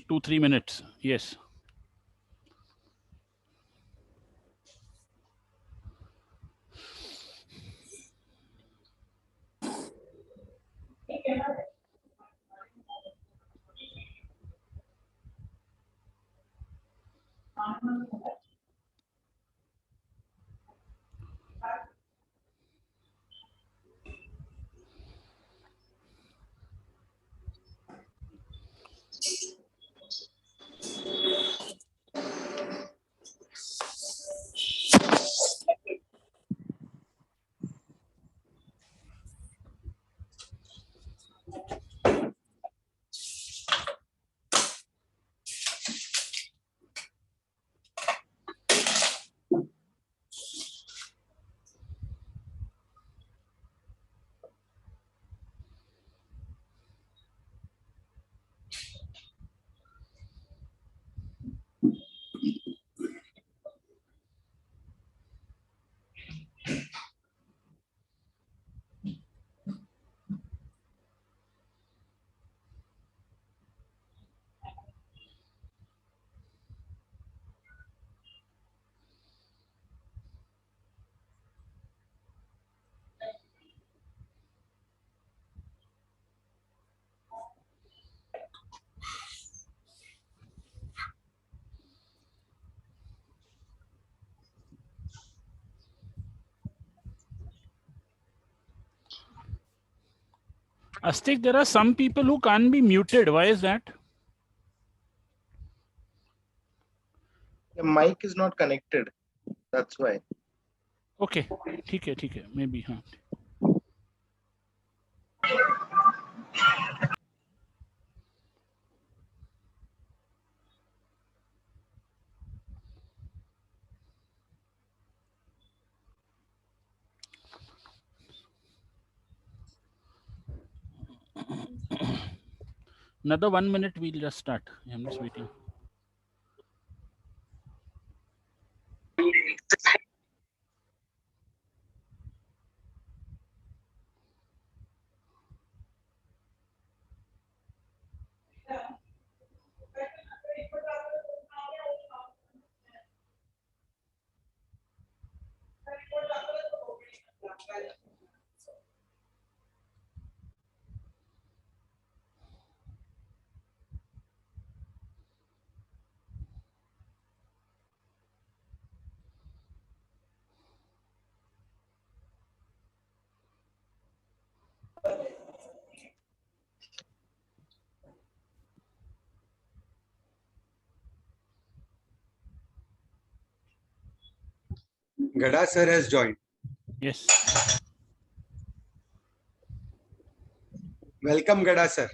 2-3 minutes. Yes. Astik, there are some people who can't be muted. Why is that? The mic is not connected. That's why. Okay. ठीक है. Maybe. Huh. Another 1 minute, we'll just start. I'm just waiting. Gada sir has joined. Yes. Welcome, Gada sir.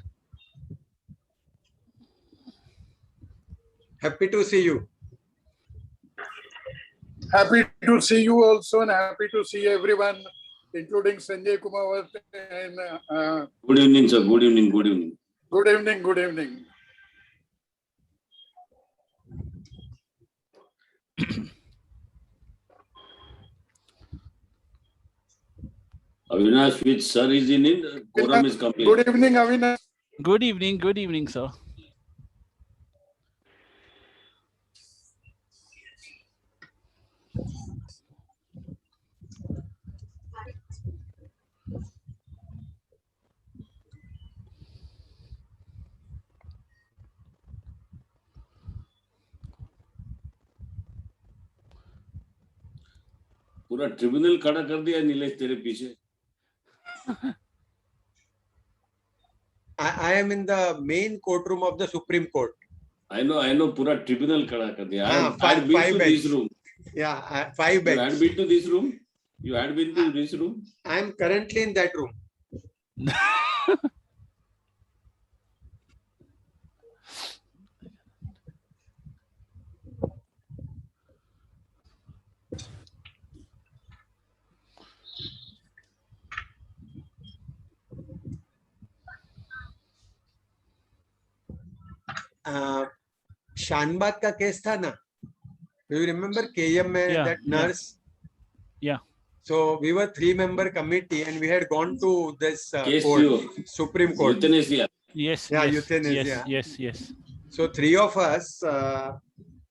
Happy to see you. Happy to see you also, and happy to see everyone, including Sanjay Kumar. And Good evening, sir. Good evening. Good evening. good evening. Good evening. Avinash, which sir is in, quorum is complete. Good evening, Avinash. Good evening. Good evening, sir. पूरा tribunal खड़ा कर दिया नीलेश तेरे पीछे. I am in the main courtroom of the Supreme Court. I know. पूरा tribunal खड़ा कर दिया. I had been five to bench. this room. Yeah, 5 You had bench. been to this room. You had been to this room. I am currently in that room. Shanbhag का case था ना? Do you remember KM में Yeah, that nurse? Yeah. So we were 3-member committee and we had gone to this Case court, you. Supreme Court. Euthanasia. Yes. Yeah, yes, euthanasia. Yes. So three of us,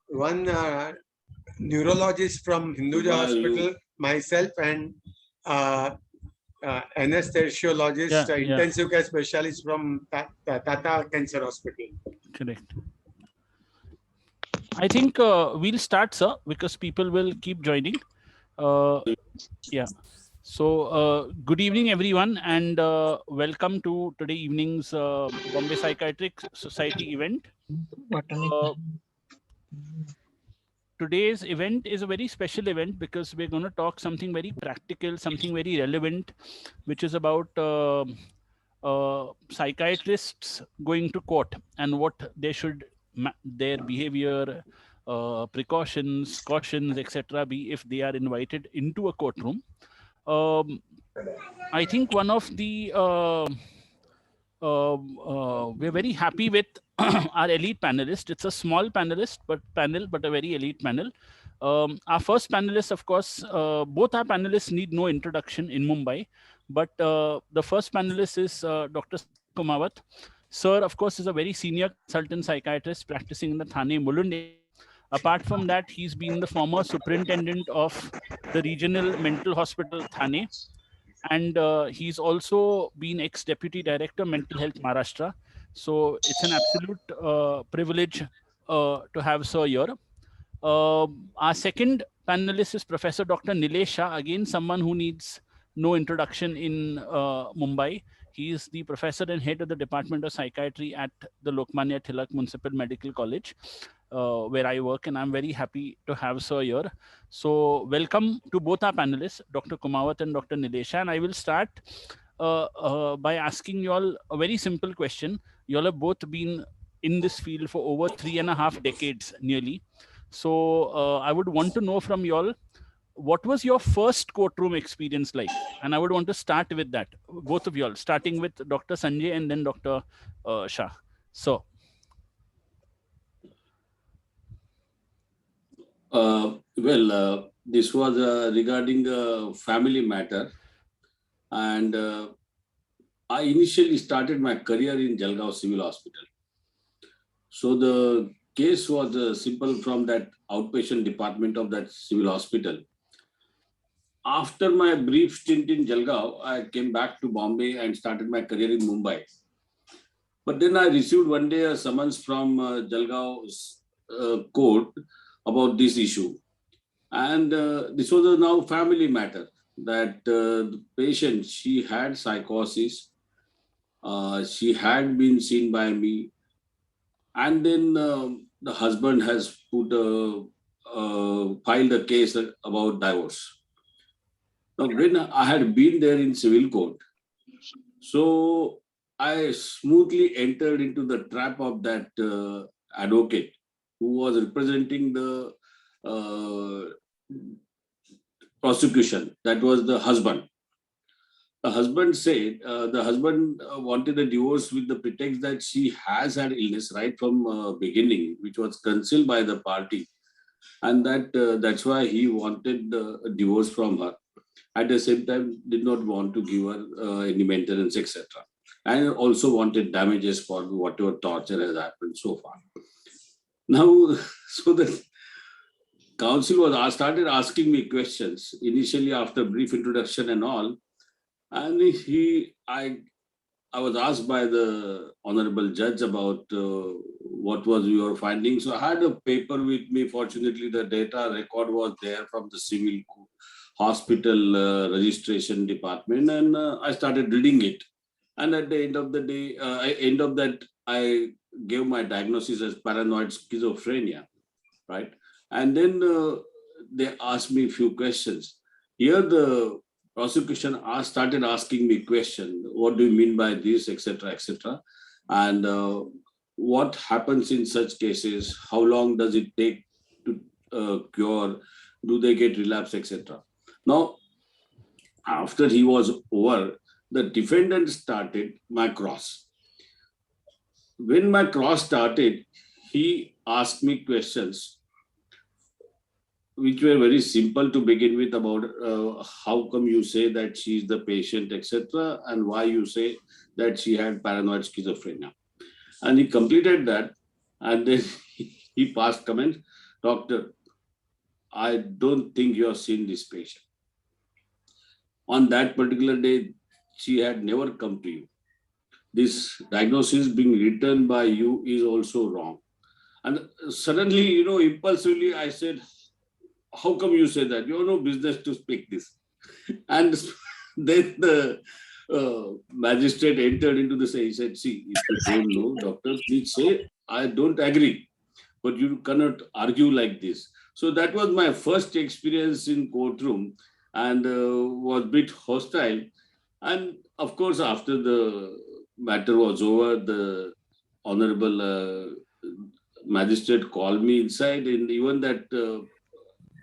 one neurologist from Hinduja Well, Hospital, myself, and anesthesiologist, Yeah, yeah. intensive care specialist from Tata Cancer Hospital. Correct. I think we'll start, sir, because people will keep joining. Yeah. So good evening, everyone, and welcome to today evening's Bombay Psychiatric Society event. Today's event is a very special event because we're going to talk something very practical, something very relevant, which is about psychiatrists going to court and what they should, their behavior, precautions, cautions, etc. be if they are invited into a courtroom. I think one of the we're very happy with our elite panelist. It's a small panelist, but a very elite panel. Our first panelist, of course, both our panelists need no introduction in Mumbai, but the first panelist is Dr. Kumawat. Sir, of course, is a very senior consultant psychiatrist practicing in the Thane Mulund. Apart from that, he's been the former superintendent of the regional mental hospital Thane. And he's also been ex-deputy director mental health Maharashtra. So it's an absolute privilege to have sir here. Our second panelist is Professor Dr. Nilesh Shah, again someone who needs no introduction in Mumbai. He is the professor and head of the Department of Psychiatry at the Lokmanya Tilak Municipal Medical College, where I work, and I'm very happy to have sir here. So welcome to both our panelists, Dr. Kumawat and Dr. Nilesh Shah. And I will start by asking you all a very simple question. You all have both been in this field for over 3.5 decades nearly. So I would want to know from you all, what was your first courtroom experience like? And I would want to start with that, both of you all, starting with Dr. Sanjay and then Dr. Shah. So. This was regarding a family matter. And I initially started my career in Jalgaon Civil Hospital. So the case was simple from that outpatient department of that civil hospital. After my brief stint in Jalgaon, I came back to Bombay and started my career in Mumbai. But then I received one day a summons from Jalgaon's court about this issue. And this was a now family matter, that the patient, she had psychosis. She had been seen by me. And then the husband has filed a case about divorce. Now, when I had been there in civil court, so I smoothly entered into the trap of that advocate who was representing the prosecution. That was the husband. The husband said the husband wanted a divorce with the pretext that she has had illness right from beginning, which was concealed by the party, and that's why he wanted a divorce from her. At the same time, did not want to give her any maintenance, etc. And also wanted damages for whatever torture has happened so far. Now, so the counsel started asking me questions initially after brief introduction and all. And I was asked by the honorable judge about what was your findings. So I had a paper with me. Fortunately, the data record was there from the civil hospital registration department, and I started reading it. And at the end of the day, I gave my diagnosis as paranoid schizophrenia, right? And then they asked me a few questions. Here, the prosecution started asking me questions. What do you mean by this, etc., etc.? And what happens in such cases? How long does it take to cure? Do they get relapse, etc.? Now, after he was over, the defendant started my cross. When my cross started, he asked me questions which were very simple to begin with, about how come you say that she is the patient, etc., and why you say that she had paranoid schizophrenia. And he completed that. And then he passed comment, doctor, I don't think you have seen this patient. On that particular day, she had never come to you. This diagnosis being written by you is also wrong. And suddenly, impulsively, I said, how come you say that? You have no business to speak this. And then the magistrate entered into the say. He said, see, if you don't know, doctor, please say, I don't agree. But you cannot argue like this. So that was my first experience in courtroom and was a bit hostile. And of course, after the matter was over, the honorable magistrate called me inside, and even that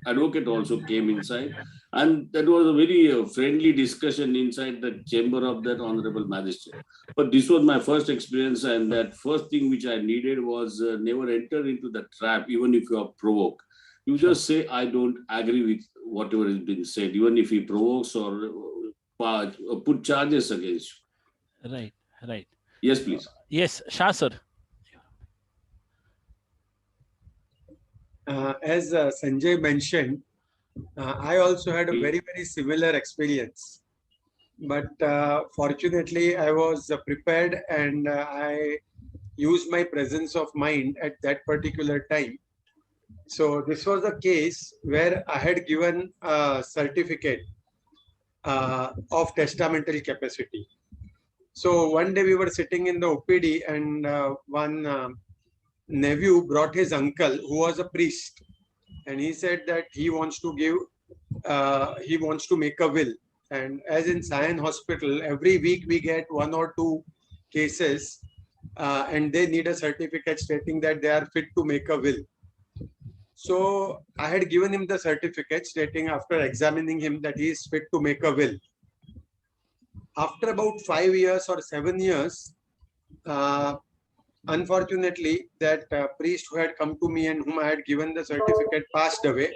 advocate also came inside, and that was a very friendly discussion inside the chamber of that honorable magistrate. But this was my first experience, and that first thing which I needed was never enter into the trap, even if you are provoked. You just say, I don't agree with whatever has been said, even if he provokes or put charges against you. Right. Yes, please. Yes, Shah sir. As Sanjay mentioned, I also had a very, very similar experience. But fortunately, I was prepared and I used my presence of mind at that particular time. So this was a case where I had given a certificate of testamental capacity. So one day we were sitting in the OPD and one nephew brought his uncle who was a priest, and he said that he wants to make a will. And as in Sion Hospital, every week we get 1 or 2 cases and they need a certificate stating that they are fit to make a will. So I had given him the certificate stating after examining him that he is fit to make a will. After about 5 years or 7 years, unfortunately, that priest who had come to me and whom I had given the certificate passed away.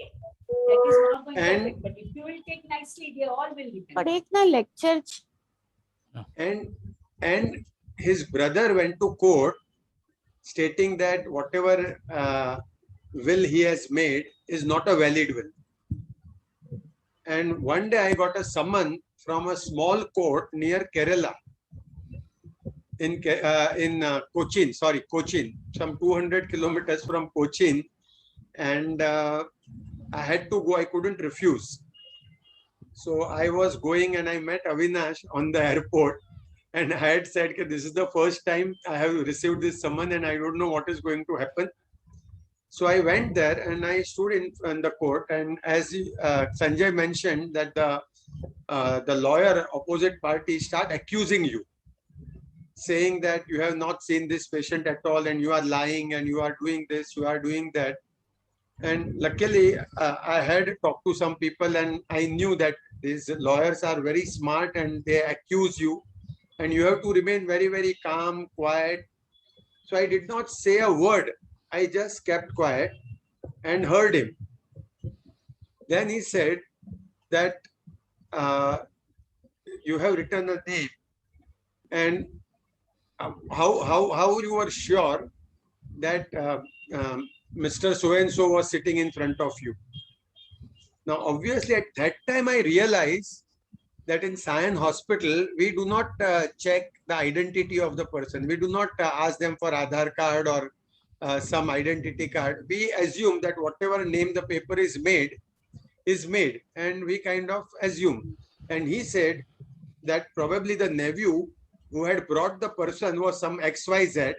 That is not going And- perfect, but if you will take nicely, they all will be. But एक ना lecture And his brother went to court stating that whatever will he has made is not a valid will. And one day I got a summon from a small court near Kerala in Cochin, some 200 kilometers from Cochin. And I had to go, I couldn't refuse. So I was going and I met Avinash on the airport. And I had said, this is the first time I have received this summon and I don't know what is going to happen. So I went there and I stood in the court. And as Sanjay mentioned that the lawyer opposite party start accusing you, saying that you have not seen this patient at all and you are lying and you are doing this, you are doing that. And luckily, I had talked to some people and I knew that these lawyers are very smart and they accuse you and you have to remain very, very calm, quiet. So I did not say a word. I just kept quiet and heard him. Then he said that you have written a name and how you were sure that Mr. So-and-so was sitting in front of you. Now, obviously, at that time, I realized that in Sion Hospital, we do not check the identity of the person. We do not ask them for Aadhaar card or some identity card. We assume that whatever name the paper is made, and we kind of assume. And he said that probably the nephew who had brought the person was some XYZ.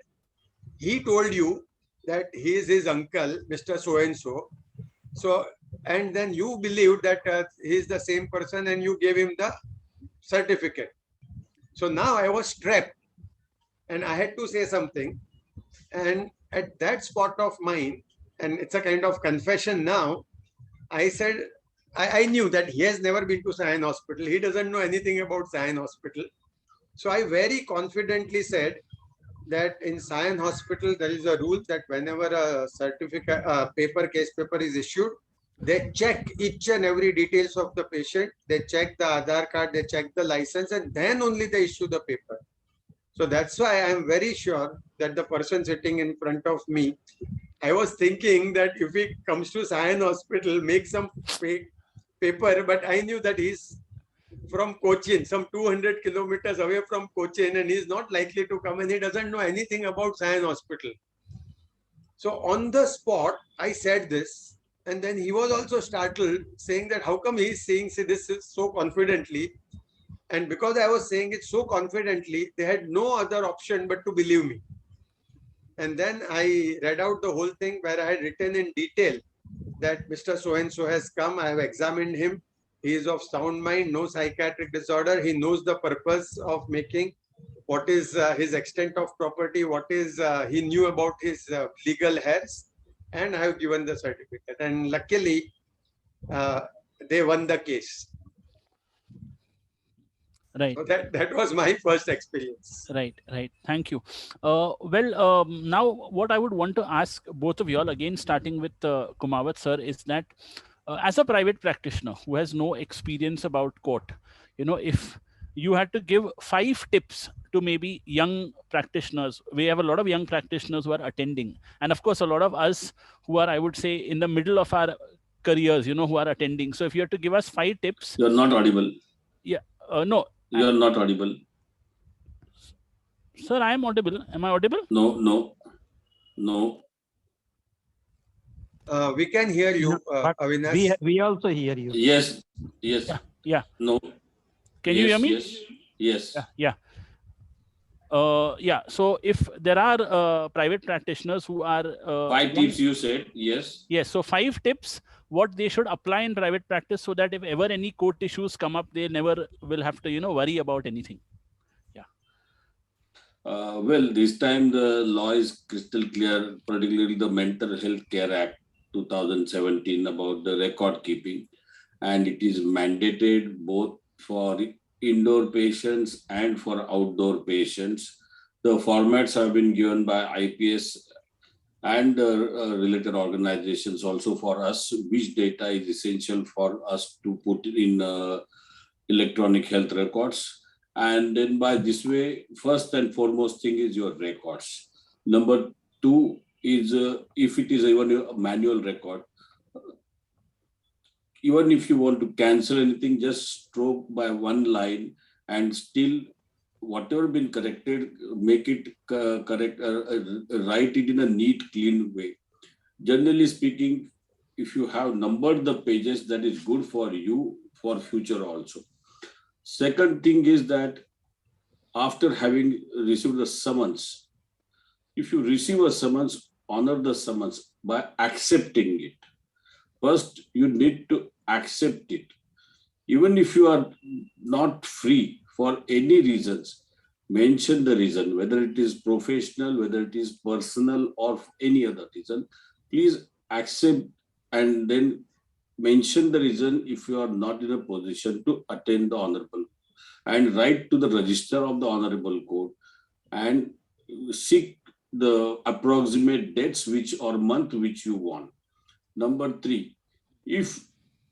He told you that he is his uncle, Mr. So-and-so. So, and then you believed that he is the same person and you gave him the certificate. So now I was trapped and I had to say something. And at that spot of mine, and it's a kind of confession now, I said, I knew that he has never been to Sion Hospital. He doesn't know anything about Sion Hospital. So I very confidently said that in Sion Hospital, there is a rule that whenever a certificate, case paper is issued, they check each and every details of the patient. They check the Aadhaar card, they check the license, and then only they issue the paper. So that's why I am very sure that the person sitting in front of me, I was thinking that if he comes to Sion Hospital, make some fake paper, but I knew that he's from Cochin, some 200 kilometers away from Cochin, and he's not likely to come, and he doesn't know anything about Sion Hospital. So on the spot, I said this, and then he was also startled, saying that how come he's saying this so confidently. And because I was saying it so confidently, they had no other option but to believe me. And then I read out the whole thing where I had written in detail that Mr. So-and-so has come, I have examined him, he is of sound mind, no psychiatric disorder, he knows the purpose of making, what is his extent of property, what is he knew about his legal heirs, and I have given the certificate. And luckily, they won the case. Right. So that was my first experience. Right. Thank you. Now what I would want to ask both of you all, again, starting with Kumawat sir, is that as a private practitioner who has no experience about court, if you had to give 5 tips to maybe young practitioners, we have a lot of young practitioners who are attending, and of course a lot of us who are, I would say, in the middle of our careers, who are attending. So if you had to give us 5 tips. You're not audible. Yeah. No. You're not audible. Sir, I am audible. Am I audible? No. We can hear you, Avinash. We also hear you. Yes. Yeah. No. Can you hear me? Yes. Yeah. So if there are private practitioners who are 5 tips you said, yes. Yes. So 5 tips what they should apply in private practice so that if ever any court issues come up, they never will have to worry about anything. Yeah. Well, this time the law is crystal clear, particularly the Mental Health Care Act 2017 about the record keeping, and it is mandated both for indoor patients and for outdoor patients. The formats have been given by IPS and related organizations also for us, which data is essential for us to put in electronic health records. And then by this way, first and foremost thing is your records. Number 2 is if it is even a manual record, even if you want to cancel anything, just stroke by one line and still whatever been corrected, make it correct, write it in a neat, clean way. Generally speaking, if you have numbered the pages, that is good for you for future also. Second thing is that after having received the summons, if you receive a summons, honor the summons by accepting it. First, you need to accept it. Even if you are not free for any reasons, mention the reason, whether it is professional, whether it is personal or any other reason, please accept and then mention the reason if you are not in a position to attend the honorable, and write to the register of the honorable court and seek the approximate dates or month which you want. Number 3, if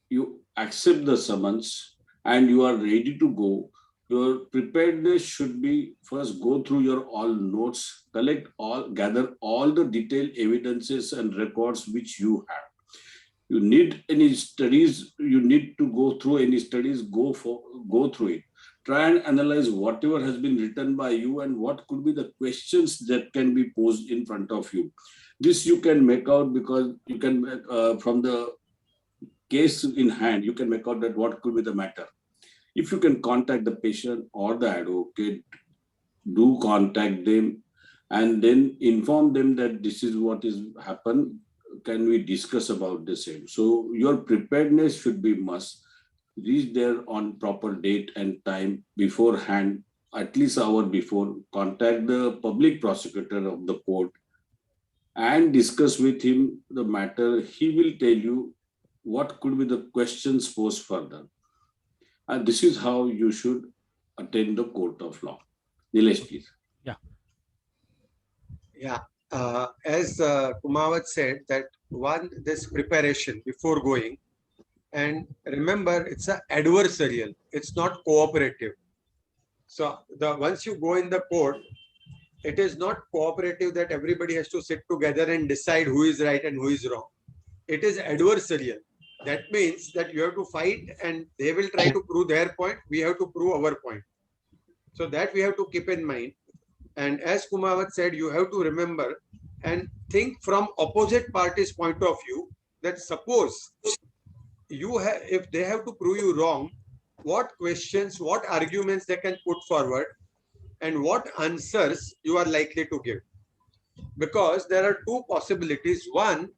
you accept the summons and you are ready to go, your preparedness should be first go through your all notes, gather all the detailed evidences and records which you have. You need any studies, you need to go through any studies, go through it. Try and analyze whatever has been written by you and what could be the questions that can be posed in front of you. This you can make out because you can, from the case in hand, you can make out that what could be the matter. If you can contact the patient or the advocate, do contact them and then inform them that this is what is happened. Can we discuss about the same? So your preparedness should be must. Reach there on proper date and time beforehand, at least hour before. Contact the public prosecutor of the court and discuss with him the matter. He will tell you what could be the questions posed further. And this is how you should attend the court of law. Nilesh, please. Yeah. As Kumawat said, that this preparation before going, and remember, it's an adversarial, it's not cooperative. So once you go in the court, it is not cooperative that everybody has to sit together and decide who is right and who is wrong. It is adversarial. That means that you have to fight and they will try to prove their point. We have to prove our point. So that we have to keep in mind. And as Kumawat said, you have to remember and think from opposite party's point of view that suppose you have, if they have to prove you wrong, what questions, what arguments they can put forward and what answers you are likely to give. Because there are two possibilities. One,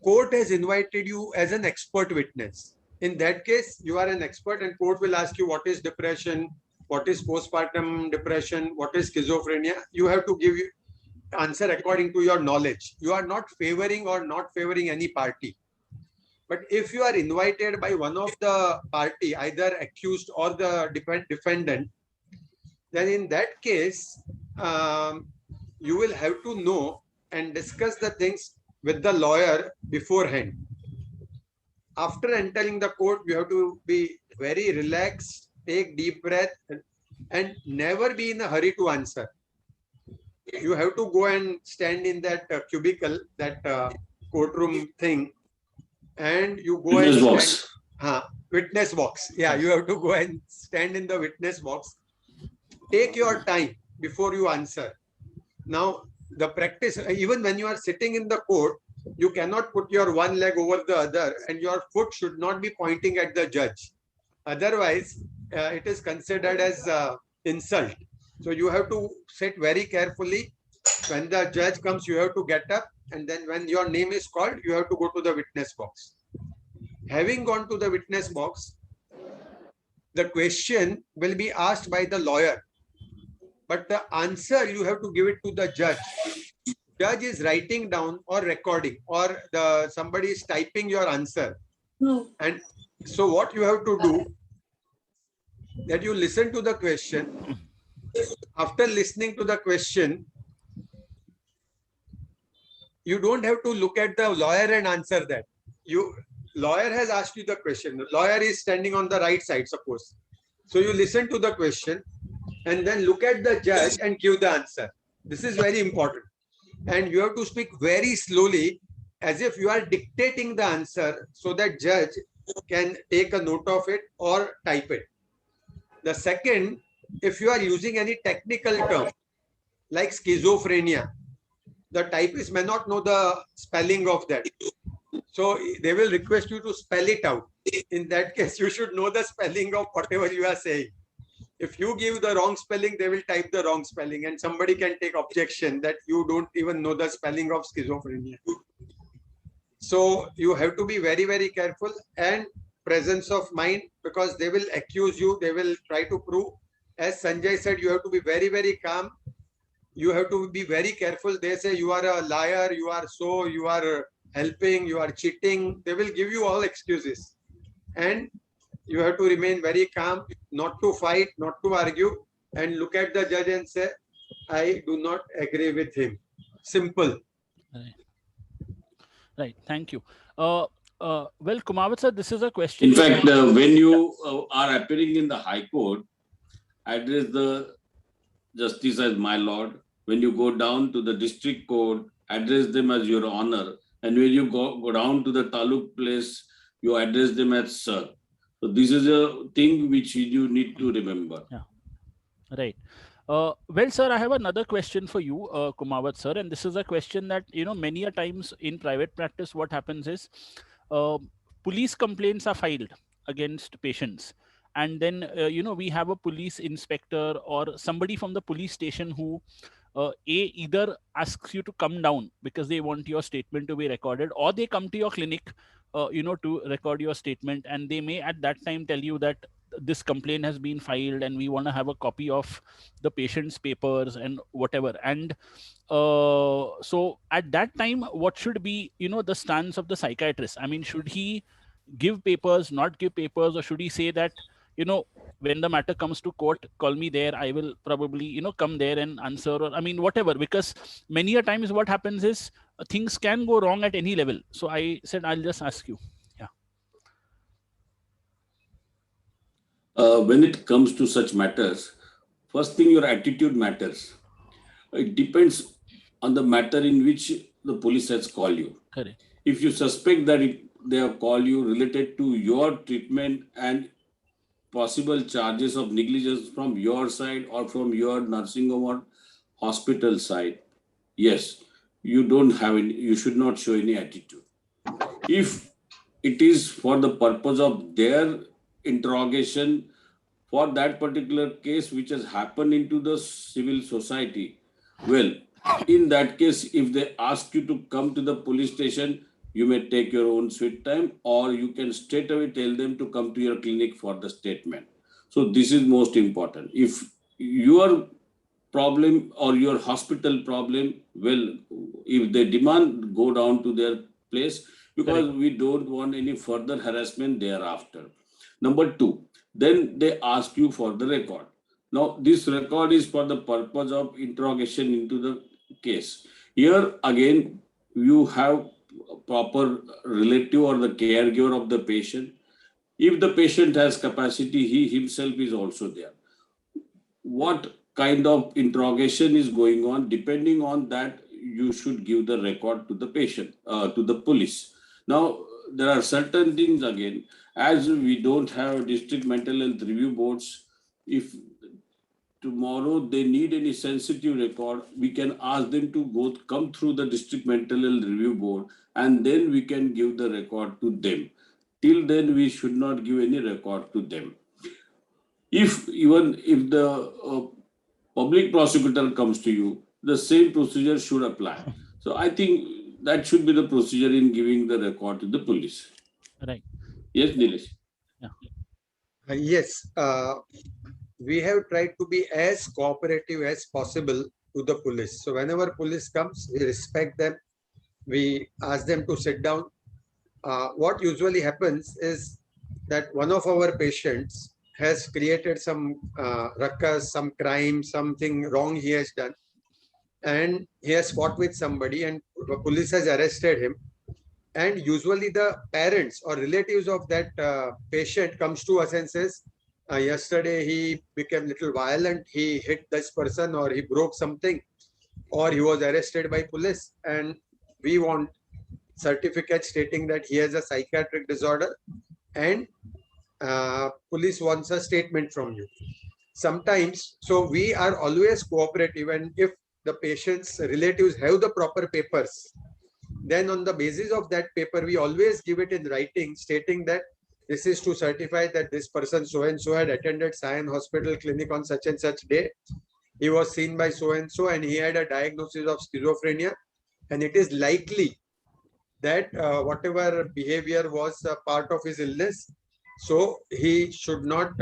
court has invited you as an expert witness. In that case, you are an expert and court will ask you what is depression, what is postpartum depression, what is schizophrenia. You have to give answer according to your knowledge. You are not favoring or not favoring any party. But if you are invited by one of the party, either accused or the defendant, then in that case, you will have to know and discuss the things with the lawyer beforehand. After entering the court, you have to be very relaxed, take deep breath, and never be in a hurry to answer. You have to go and stand in that cubicle, that courtroom thing, and you go Witness and box. stand, witness box. Yeah, you have to go and stand in the witness box. Take your time before you answer. Now, the practice, even when you are sitting in the court, you cannot put your one leg over the other and your foot should not be pointing at the judge. Otherwise, it is considered as insult. So you have to sit very carefully. When the judge comes, you have to get up, and then when your name is called, you have to go to the witness box. Having gone to the witness box, the question will be asked by the lawyer, but the answer you have to give it to the judge. Judge is writing down or recording, or somebody is typing your answer. And so what you have to do, that you listen to the question. After listening to the question, you don't have to look at the lawyer and answer that. Lawyer has asked you the question. The lawyer is standing on the right side, suppose. So you listen to the question and then look at the judge and give the answer. This is very important. And you have to speak very slowly, as if you are dictating the answer so that judge can take a note of it or type it. The second, if you are using any technical term like schizophrenia, the typist may not know the spelling of that. So they will request you to spell it out. In that case, you should know the spelling of whatever you are saying. If you give the wrong spelling, they will type the wrong spelling and somebody can take objection that you don't even know the spelling of schizophrenia. So you have to be very, very careful and presence of mind, because they will accuse you. They will try to prove. As Sanjay said, you have to be very, very calm. You have to be very careful. They say you are a liar, you are helping, you are cheating. They will give you all excuses. And you have to remain very calm, not to fight, not to argue, and look at the judge and say, I do not agree with him. Simple. Right. Thank you. Well, Kumawat sir, this is a question. In fact, when you are appearing in the High Court, address the Justice as my lord. When you go down to the District Court, address them as your honor. And when you go down to the Taluk place, you address them as sir. So this is a thing which you need to remember. Yeah. Right. Well, sir, I have another question for you, Kumawat sir, and this is a question that, many a times in private practice, what happens is police complaints are filed against patients. And then, we have a police inspector or somebody from the police station who either asks you to come down because they want your statement to be recorded, or they come to your clinic, to record your statement. And they may at that time tell you that this complaint has been filed and we want to have a copy of the patient's papers and whatever. And so at that time, what should be, the stance of the psychiatrist? I mean, should he give papers, not give papers, or should he say that, when the matter comes to court, call me there, I will probably, come there and answer, or I mean, whatever, because many a times what happens is things can go wrong at any level. So I said, I'll just ask you. Yeah. When it comes to such matters, first thing, your attitude matters. It depends on the matter in which the police has called you. Correct. If you suspect that they have called you related to your treatment and possible charges of negligence from your side or from your nursing home or hospital side, yes, you should not show any attitude. If it is for the purpose of their interrogation for that particular case which has happened into the civil society, well, in that case, if they ask you to come to the police station, you may take your own sweet time, or you can straight away tell them to come to your clinic for the statement. So this is most important. If your problem or your hospital problem, well, if they demand, go down to their place, because we don't want any further harassment thereafter. Number two, then they ask you for the record. Now, this record is for the purpose of interrogation into the case. Here again, you have a proper relative or the caregiver of the patient. If the patient has capacity, he himself is also there. What kind of interrogation is going on, depending on that, you should give the record to the patient, to the police. Now, there are certain things again, as we don't have district mental health review boards, if tomorrow they need any sensitive record, we can ask them to come through the district mental health review board, and then we can give the record to them. Till then, we should not give any record to them. If the public prosecutor comes to you, the same procedure should apply. So I think that should be the procedure in giving the record to the police. Right. Yes, Nilesh. Yes, we have tried to be as cooperative as possible to the police. So whenever police comes, we respect them. We ask them to sit down. What usually happens is that one of our patients has created some ruckus, some crime, something wrong he has done, and he has fought with somebody, and the police has arrested him. And usually the parents or relatives of that patient comes to us and says, yesterday he became little violent, he hit this person, or he broke something, or he was arrested by police, and we want certificate stating that he has a psychiatric disorder, and police wants a statement from you. Sometimes, so we are always cooperative, and if the patient's relatives have the proper papers, then on the basis of that paper, we always give it in writing, stating that this is to certify that this person so and so had attended Sion Hospital Clinic on such and such day. He was seen by so and so, and he had a diagnosis of schizophrenia, and it is likely that whatever behavior was part of his illness, so he should not,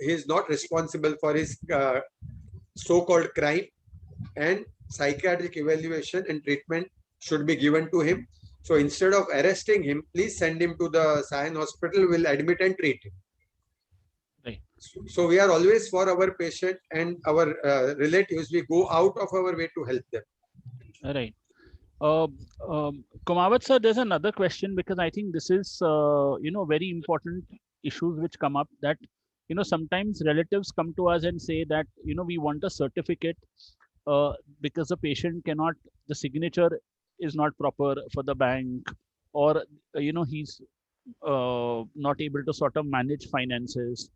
he is not responsible for his so-called crime, and psychiatric evaluation and treatment should be given to him. So instead of arresting him, please send him to the Sion Hospital, will admit and treat him. Right. So we are always for our patient and our relatives, we go out of our way to help them. Right. Kumawat sir, there's another question, because I think this is, very important issues which come up, that, sometimes relatives come to us and say that, we want a certificate because the patient cannot, the signature is not proper for the bank, or, he's not able to sort of manage finances.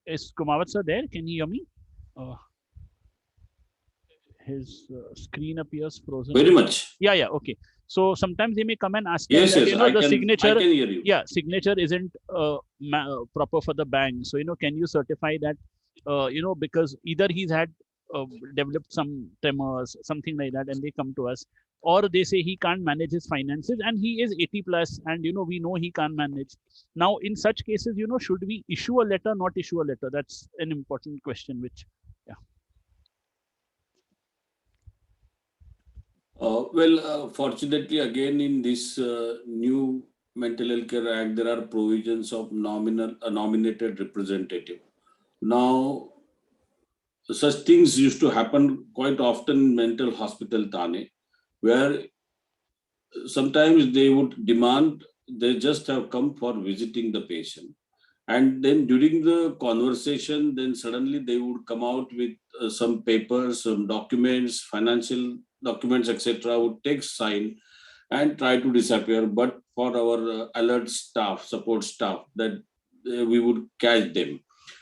Is Kumawat sir there? Can you hear me? His screen appears frozen. Very much. Yeah. Okay. So sometimes they may come and ask Yes, that, yes, the signature. I can hear you. Yeah, signature isn't proper for the bank. So, can you certify that, because either he's had developed some tremors, something like that, and they come to us, or they say he can't manage his finances and he is 80 plus, and, we know he can't manage. Now, in such cases, should we issue a letter, not issue a letter? That's an important question, which, yeah. Fortunately, again, in this new Mental Health Care Act, there are provisions of nominated representative. Now, such things used to happen quite often in mental hospital Thane, where sometimes they would demand, they just have come for visiting the patient. And then during the conversation, then suddenly they would come out with some papers, some documents, financial documents, etc. would take sign and try to disappear. But for our alert staff, support staff, that we would catch them.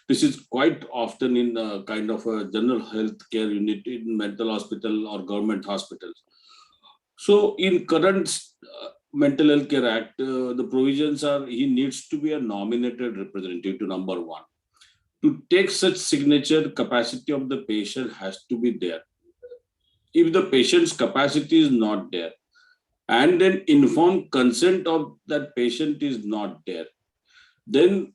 This is quite often in kind of a general health care unit in mental hospital or government hospitals. So in current Mental Health Care Act, the provisions are he needs to be a nominated representative to number one. To take such signature, capacity of the patient has to be there. If the patient's capacity is not there, and then informed consent of that patient is not there, then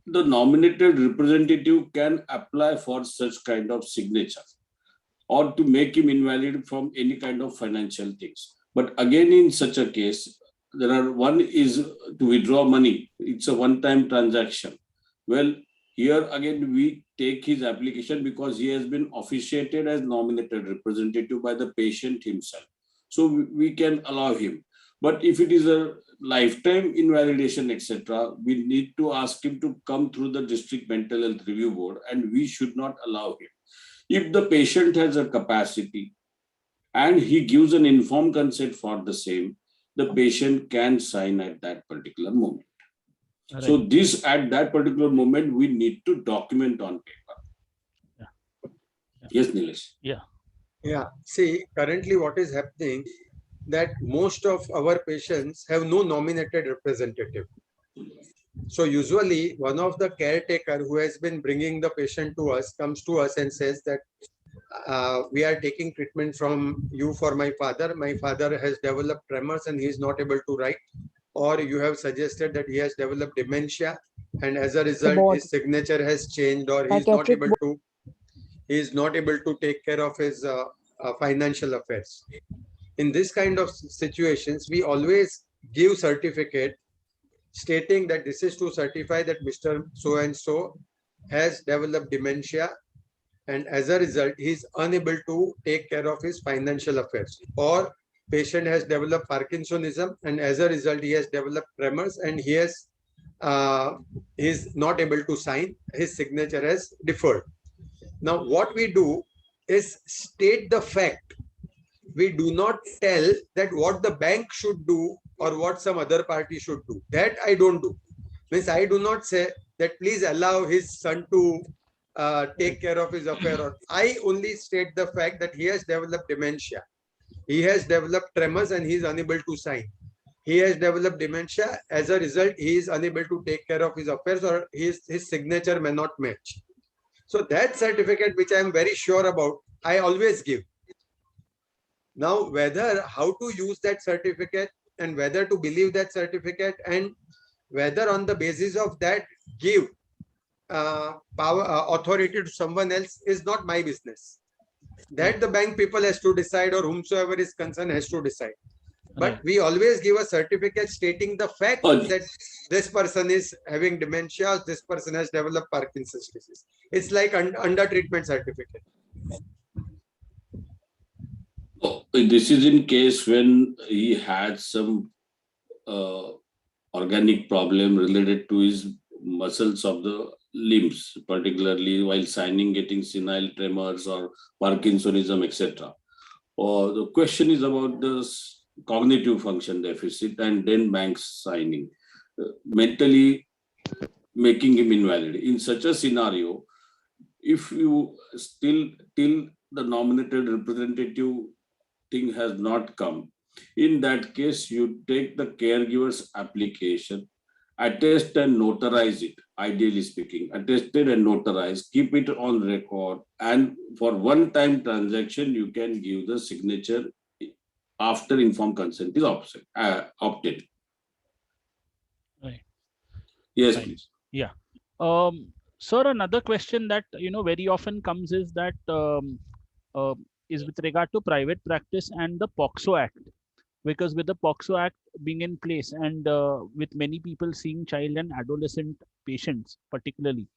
the nominated representative can apply for such kind of signature or to make him invalid from any kind of financial things. But again, in such a case, one is to withdraw money. It's a one-time transaction. Well, here again, we take his application because he has been officiated as nominated representative by the patient himself. So we can allow him. But if it is a lifetime invalidation, etc., we need to ask him to come through the District Mental Health Review Board, and we should not allow him. If the patient has a capacity and he gives an informed consent for the same, the patient can sign at that particular moment. Right. So this at that particular moment, we need to document on paper. Yeah. Yes, Nilesh. Yeah. See, currently what is happening that most of our patients have no nominated representative. So usually one of the caretaker who has been bringing the patient to us comes to us and says that we are taking treatment from you for my father. My father has developed tremors and he is not able to write. Or you have suggested that he has developed dementia and as a result his signature has changed, or he is not able to take care of his financial affairs. In this kind of situations, we always give certificate stating that this is to certify that Mr. So-and-so has developed dementia and as a result, he is unable to take care of his financial affairs. Or patient has developed Parkinsonism and as a result, he has developed tremors and he is not able to sign, his signature has deferred. Now, what we do is state the fact. We do not tell that what the bank should do or what some other party should do. That I don't do. Means I do not say that please allow his son to take care of his affair. I only state the fact that he has developed dementia. He has developed tremors and he is unable to sign. He has developed dementia. As a result, he is unable to take care of his affairs or his signature may not match. So that certificate, which I am very sure about, I always give. Now, how to use that certificate and whether to believe that certificate and whether on the basis of that give authority to someone else is not my business. That the bank people has to decide or whomsoever is concerned has to decide. But we always give a certificate stating the fact that this person is having dementia, this person has developed Parkinson's disease. It's like under treatment certificate. This is in case when he had some organic problem related to his muscles of the limbs, particularly while signing, getting senile tremors or Parkinsonism, etc. Or the question is about the cognitive function deficit and then banks signing, mentally making him invalid. In such a scenario, if you still till the nominated representative thing has not come, in that case, you take the caregiver's application, attest and notarize it, ideally speaking, attested and notarized, keep it on record, and for one-time transaction, you can give the signature after informed consent is opted. Right. Yes, Right. please. Yeah. Sir, another question that very often comes is that is with regard to private practice and the POXO Act. Because with the POXO Act being in place and with many people seeing child and adolescent patients particularly.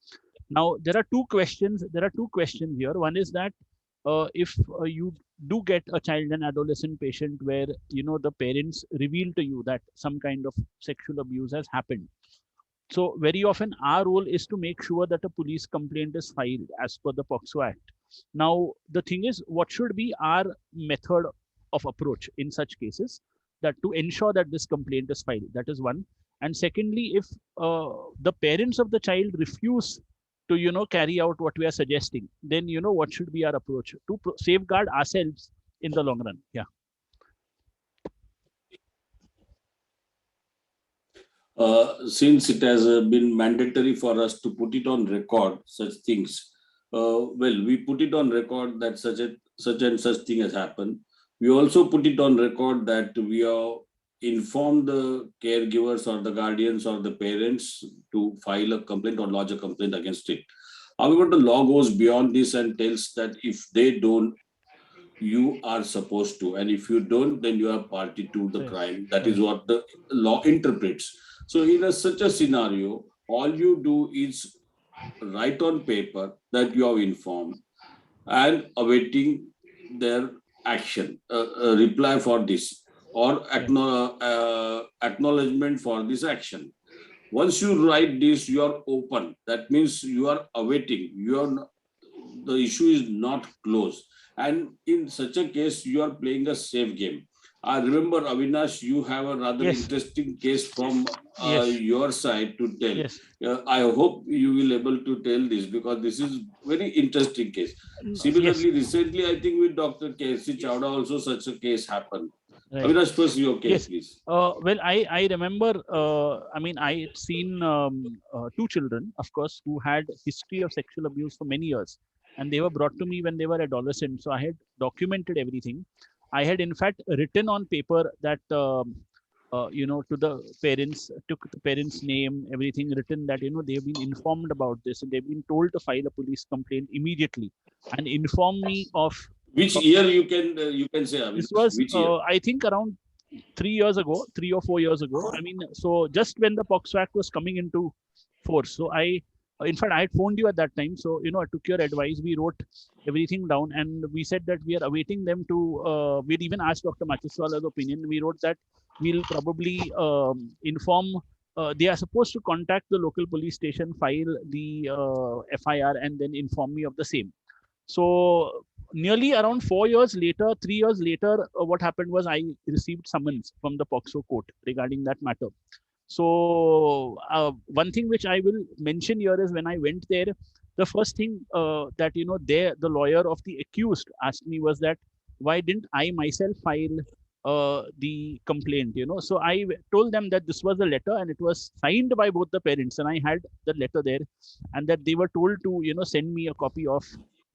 Now, there are two questions. There are two questions here. One is that if you do get a child and adolescent patient where, the parents reveal to you that some kind of sexual abuse has happened. So very often our role is to make sure that a police complaint is filed as per the POCSO Act. Now, the thing is, what should be our method of approach in such cases, that to ensure that this complaint is filed? That is one. And secondly, if the parents of the child refuse to, carry out what we are suggesting, then, what should be our approach to safeguard ourselves in the long run? Yeah. Since it has been mandatory for us to put it on record, such things, well, we put it on record that such and such thing has happened. We also put it on record that we are informed the caregivers or the guardians or the parents to file a complaint or lodge a complaint against it. However, the law goes beyond this and tells that if they don't, you are supposed to, and if you don't, then you are party to the crime. That is what the law interprets. So in such a scenario, all you do is write on paper that you have informed and awaiting their action, a reply for this, or acknowledgement for this action. Once you write this, you are open. That means you are awaiting. The issue is not closed. And in such a case, you are playing a safe game. I remember, Avinash, you have a rather interesting case from your side to tell. Yes. I hope you will able to tell this, because this is very interesting case. Similarly, recently, I think with Dr. K.C. Chawda also such a case happened. Right. Avinash, first your case, please. Well, I remember, I had seen 2 children, of course, who had history of sexual abuse for many years. And they were brought to me when they were adolescents. So I had documented everything. I had, in fact, written on paper that, to the parents, took the parents' name, everything written that, they've been informed about this and they've been told to file a police complaint immediately and inform me of. Which year you can say? This was, I think, around 3 or 4 years ago. So just when the POCSO Act was coming into force. So in fact, I had phoned you at that time. So, I took your advice. We wrote everything down and we said that we are awaiting them to, we'd even asked Dr. Machiswala's opinion. We wrote that we'll probably inform, they are supposed to contact the local police station, file the FIR and then inform me of the same. So nearly around 4 years later, 3 years later, what happened was I received summons from the POCSO court regarding that matter. So one thing which I will mention here is when I went there, the first thing that, the lawyer of the accused asked me was that, why didn't I myself file the complaint, So I told them that this was a letter and it was signed by both the parents, and I had the letter there, and that they were told to, send me a copy of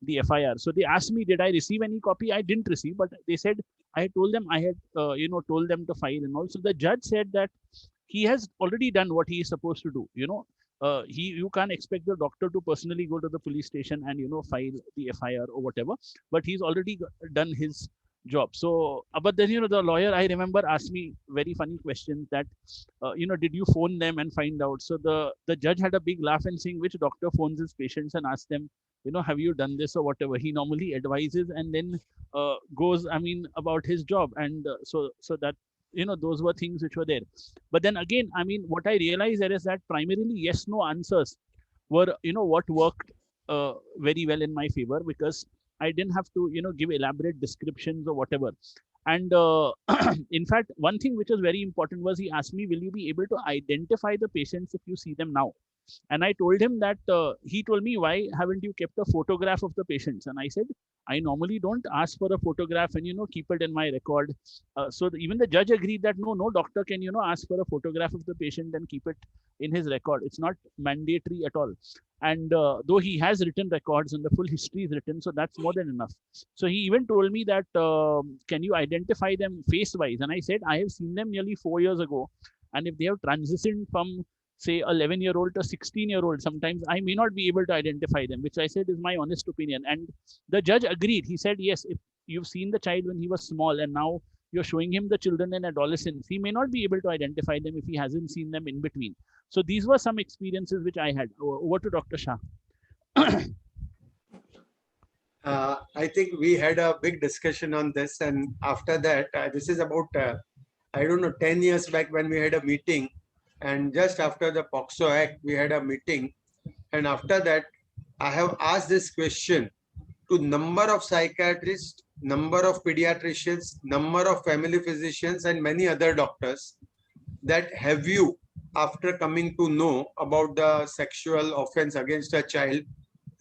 the FIR. So they asked me, did I receive any copy? I didn't receive, but they said, I told them I had, told them to file. And also the judge said that he has already done what he is supposed to do. You can't expect the doctor to personally go to the police station and, file the FIR or whatever, but he's already done his job. So, but then, the lawyer, I remember, asked me very funny questions that, did you phone them and find out? So the judge had a big laugh and saying, which doctor phones his patients and asks them, have you done this or whatever? He normally advises and then goes, about his job. And so that, those were things which were there. But then again, what I realized there is that primarily yes, no answers were, what worked very well in my favor, because I didn't have to, give elaborate descriptions or whatever. And in fact, one thing which was very important was he asked me, will you be able to identify the patients if you see them now? And I told him that, he told me, why haven't you kept a photograph of the patients? And I said, I normally don't ask for a photograph and, keep it in my record. So even the judge agreed that no doctor can, ask for a photograph of the patient and keep it in his record. It's not mandatory at all. And though he has written records and the full history is written, so that's more than enough. So he even told me that, can you identify them face-wise? And I said, I have seen them nearly 4 years ago. And if they have transitioned from, say, 11-year-old to 16-year-old, sometimes I may not be able to identify them, which I said is my honest opinion. And the judge agreed. He said, yes, if you've seen the child when he was small and now you're showing him the children in adolescence, he may not be able to identify them if he hasn't seen them in between. So these were some experiences which I had. Over to Dr. Shah. I think we had a big discussion on this. And after that, this is about, 10 years back when we had a meeting And just after the POXO Act, we had a meeting. And after that, I have asked this question to number of psychiatrists, number of pediatricians, number of family physicians, and many other doctors, that have you, after coming to know about the sexual offense against a child,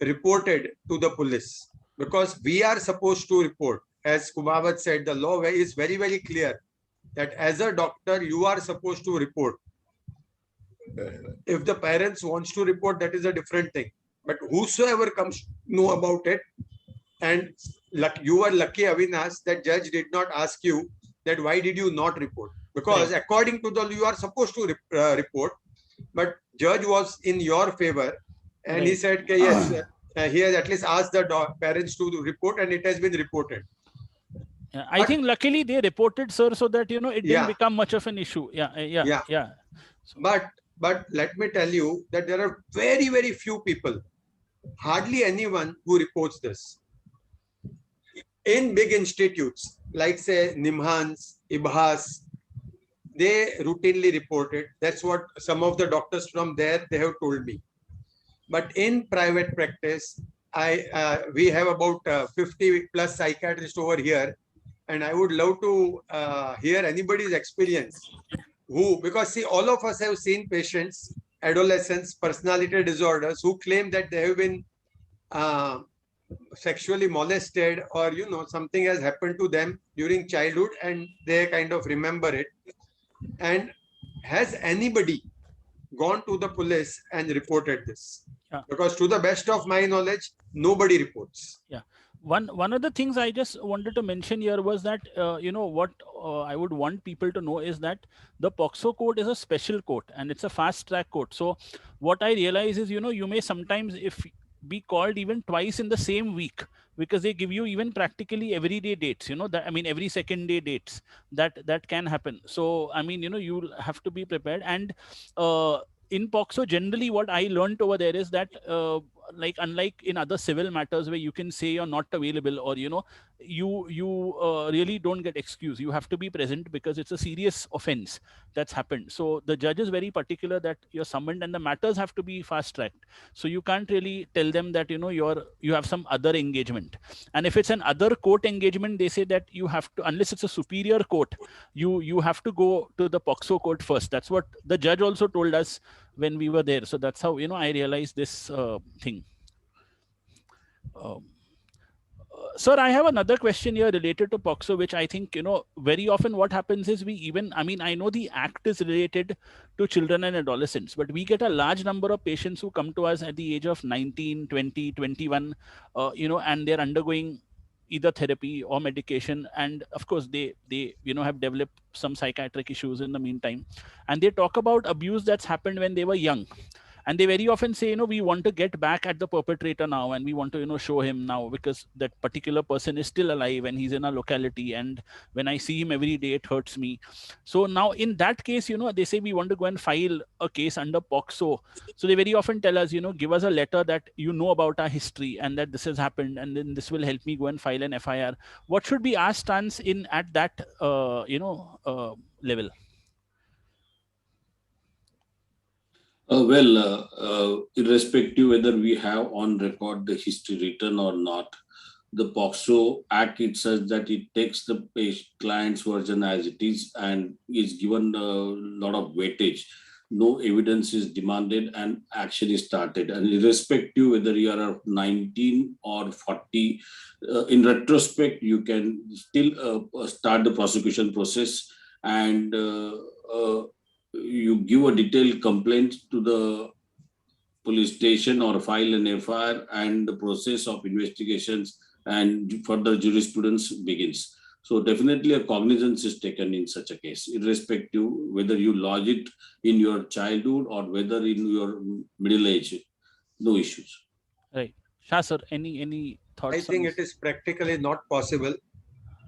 reported to the police? Because we are supposed to report. As Kumawat said, the law is very, very clear that as a doctor, you are supposed to report. If the parents wants to report, that is a different thing. But whosoever comes to know about it, and you are lucky, Avinash, that judge did not ask you that why did you not report? Because according to the law, you are supposed to report. But judge was in your favor, and he said, okay, yes, he has at least asked the parents to report, and it has been reported. Yeah, I think luckily they reported, sir, so that, you know, it didn't Yeah. become much of an issue. Yeah. But let me tell you that there are very, very few people, hardly anyone who reports this. In big institutes, like say Nimhans, IBHAS, they routinely report it. That's what some of the doctors from there, they have told me. But in private practice, we have about 50 plus psychiatrists over here. And I would love to hear anybody's experience because see, all of us have seen patients, adolescents, personality disorders who claim that they have been sexually molested, or, you know, something has happened to them during childhood and they kind of remember it. And has anybody gone to the police and reported this? Yeah. Because to the best of my knowledge, nobody reports. Yeah. One of the things I just wanted to mention here was that, you know, what I would want people to know is that the POXO court is a special court and it's a fast track court. So what I realize is, you know, you may sometimes be called even twice in the same week, because they give you even practically everyday dates, you know, that, I mean, every second day dates that can happen. So, I mean, you know, you'll have to be prepared. And in POXO, generally what I learned over there is that, like, unlike in other civil matters where you can say you're not available, or, you know, you really don't get excused. You have to be present because it's a serious offense that's happened. So the judge is very particular that you're summoned, and the matters have to be fast tracked. So you can't really tell them that, you know, you have some other engagement. And if it's an other court engagement, they say that you have to, unless it's a superior court, you have to go to the POXO court first. That's what the judge also told us when we were there. So that's how, you know, I realized this thing. Sir, I have another question here related to POXO, which I think, you know, very often what happens is I mean, I know the act is related to children and adolescents, but we get a large number of patients who come to us at the age of 19, 20, 21, you know, and they're undergoing either therapy or medication. And of course, they you know, have developed some psychiatric issues in the meantime. And they talk about abuse that's happened when they were young. And they very often say, you know, we want to get back at the perpetrator now, and we want to, you know, show him now, because that particular person is still alive and he's in a locality. And when I see him every day, it hurts me. So now in that case, you know, they say we want to go and file a case under POXO. So they very often tell us, you know, give us a letter that you know about our history and that this has happened, and then this will help me go and file an FIR. What should be our stance at that, you know, level? Irrespective whether we have on record the history written or not, the POXO Act, it says that it takes the client's version as it is and is given a lot of weightage. No evidence is demanded and action is started. And irrespective whether you are 19 or 40, in retrospect, you can still start the prosecution process, and you give a detailed complaint to the police station or file an FIR, and the process of investigations and further jurisprudence begins. So definitely a cognizance is taken in such a case, irrespective whether you lodge it in your childhood or whether in your middle age, no issues. Right. Shah sir, any thoughts? I think it is practically not possible.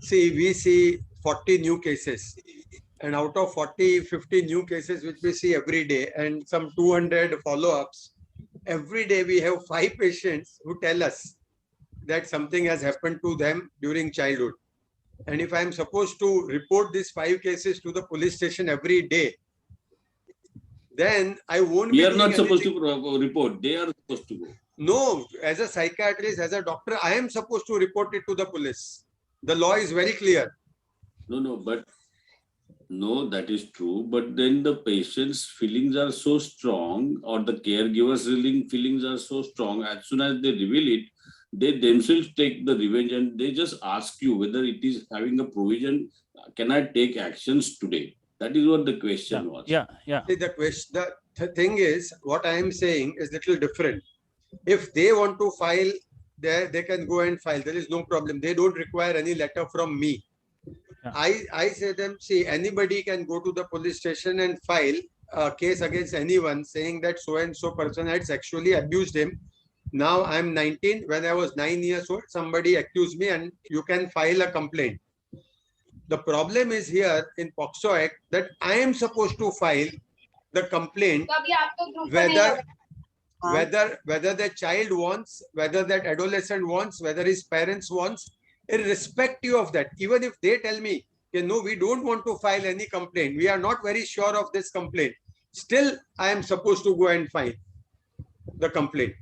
See, we see 40 new cases, and out of 40, 50 new cases, which we see every day, and some 200 follow-ups, every day we have 5 patients who tell us that something has happened to them during childhood. And if I'm supposed to report these 5 cases to the police station every day, then I won't We be are doing not supposed anything. to report. They are supposed to go. No, as a psychiatrist, as a doctor, I am supposed to report it to the police. The law is very clear. No, that is true. But then the patient's feelings are so strong, or the caregiver's feelings are so strong. As soon as they reveal it, they themselves take the revenge, and they just ask you whether it is having a provision. Can I take actions today? That is what the question was. Yeah. See, the thing is, what I am saying is little different. If they want to file, they can go and file. There is no problem. They don't require any letter from me. Yeah. I say them, see, anybody can go to the police station and file a case against anyone saying that so and so person had sexually abused him. Now I'm 19. When I was 9 years old, somebody accused me, and you can file a complaint. The problem is here in POCSO Act that I am supposed to file the complaint whether the child wants, whether that adolescent wants, whether his parents wants, irrespective of that. Even if they tell me, no, we don't want to file any complaint, we are not very sure of this complaint, still I am supposed to go and file the complaint.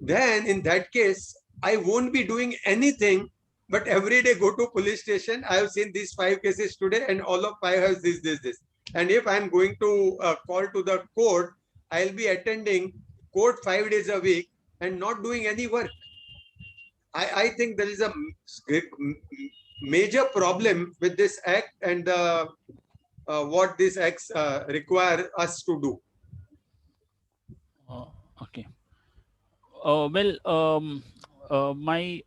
Then in that case, I won't be doing anything but every day go to police station. I have seen these 5 cases today, and all of 5 has this. And if I'm going to call to the court, I'll be attending court 5 days a week and not doing any work. I think there is a major problem with this act and what this acts require us to do. Okay. My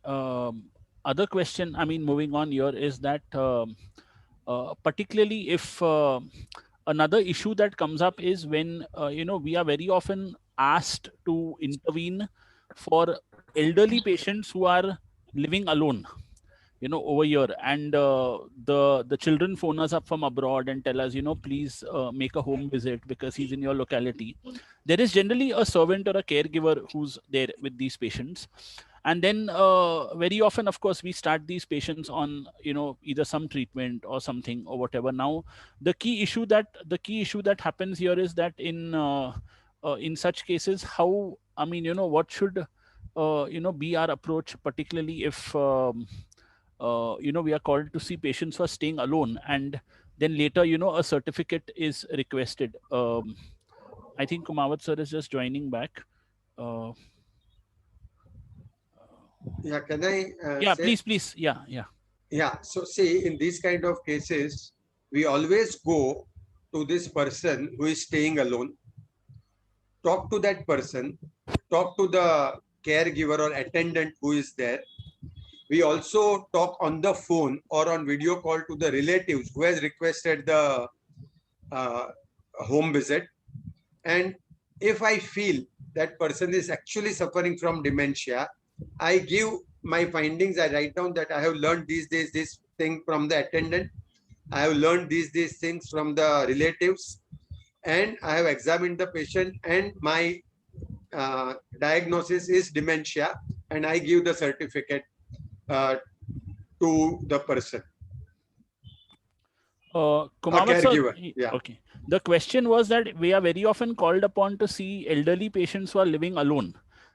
other question, I mean, moving on here, is that particularly if another issue that comes up is when, we are very often asked to intervene for elderly patients who are living alone, over here, and the children phone us up from abroad and tell us, please make a home visit because he's in your locality. There is generally a servant or a caregiver who's there with these patients. And then very often, of course, we start these patients on, either some treatment or something or whatever. Now, the key issue that happens here is that in such cases, how, I mean, what should, be our approach, particularly if, we are called to see patients who are staying alone, and then later, a certificate is requested. I think Kumawat sir is just joining back. Yeah, can I? Yeah, say? please. Yeah. Yeah. So see, in these kind of cases, we always go to this person who is staying alone, talk to that person, talk to the caregiver or attendant who is there. We also talk on the phone or on video call to the relatives who has requested the home visit. And if I feel that person is actually suffering from dementia, I give my findings. I write down that I have learned these days this thing from the attendant. I have learned these things from the relatives, and I have examined the patient, and my diagnosis is dementia, and I give the certificate to the person. Kumawat sir, yeah. Okay. The question was that we are very often called upon to see elderly patients who are living alone,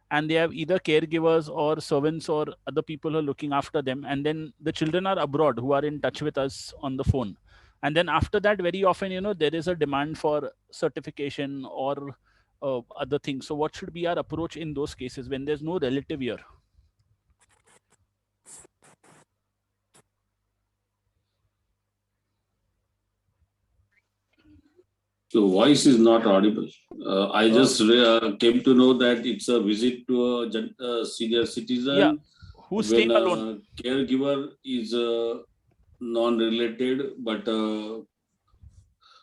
and they have either caregivers or servants or other people who are looking after them. And then the children are abroad who are in touch with us on the phone. And then after that, very often, there is a demand for certification or other things. So what should be our approach in those cases when there's no relative here? So voice is not audible. I just came to know that it's a visit to a senior citizen. Yeah, who's staying alone. Caregiver is non-related, but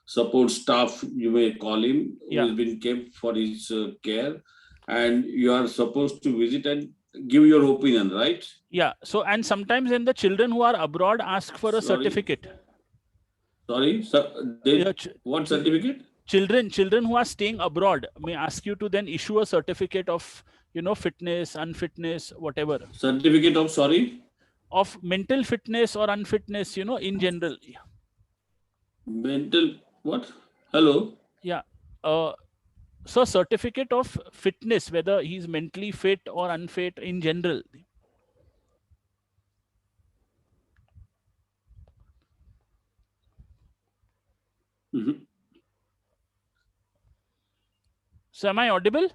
support staff, you may call him, who has been kept for his care, and you are supposed to visit and give your opinion, right? Yeah. So, and sometimes when the children who are abroad ask for a certificate. Sorry, what certificate? Children who are staying abroad may ask you to then issue a certificate of, fitness, unfitness, whatever. Certificate of, sorry? Of mental fitness or unfitness, in general. Mental, what? Hello? Yeah. So certificate of fitness, whether he's mentally fit or unfit in general. Mhm. So am I audible?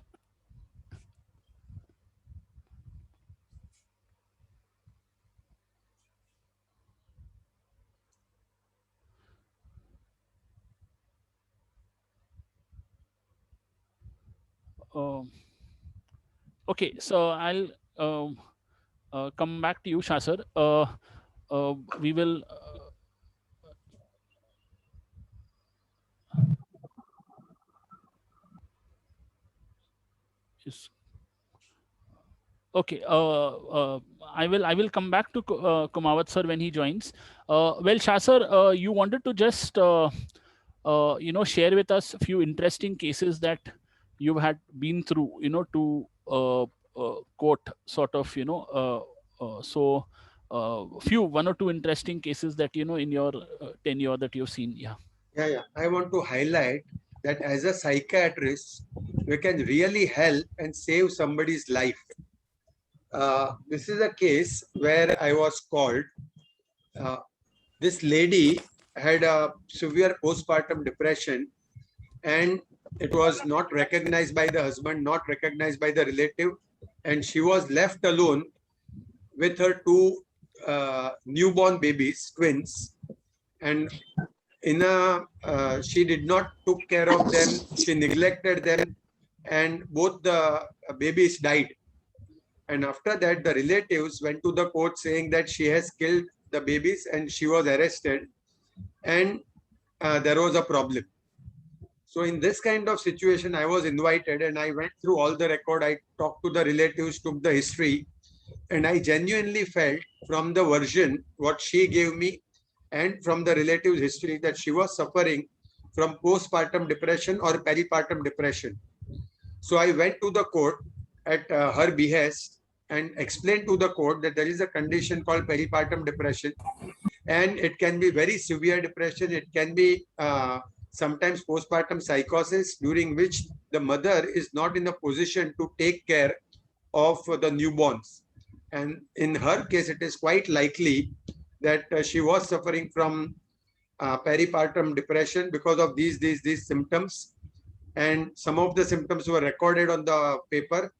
Okay, so I'll come back to you, Shah sir. We will. Is Okay, I will come back to Kumawat sir when he joins. Well, Shah sir, you wanted to just share with us a few interesting cases that you had been through, to quote sort of, so one or two interesting cases that in your tenure that you've seen. Yeah. Yeah. I want to highlight that as a psychiatrist, we can really help and save somebody's life. This is a case where I was called. This lady had a severe postpartum depression, and it was not recognized by the husband, not recognized by the relative, and she was left alone with her two newborn babies, twins, and she did not took care of them, she neglected them, and both the babies died. And after that, the relatives went to the court saying that she has killed the babies, and she was arrested, and there was a problem. So in this kind of situation, I was invited and I went through all the record. I talked to the relatives, took the history, and I genuinely felt from the version what she gave me and from the relatives' history that she was suffering from postpartum depression or peripartum depression. So I went to the court at her behest and explained to the court that there is a condition called peripartum depression, and it can be very severe depression. It can be sometimes postpartum psychosis, during which the mother is not in a position to take care of the newborns. And in her case, it is quite likely that she was suffering from peripartum depression because of these symptoms. And some of the symptoms were recorded on the paper.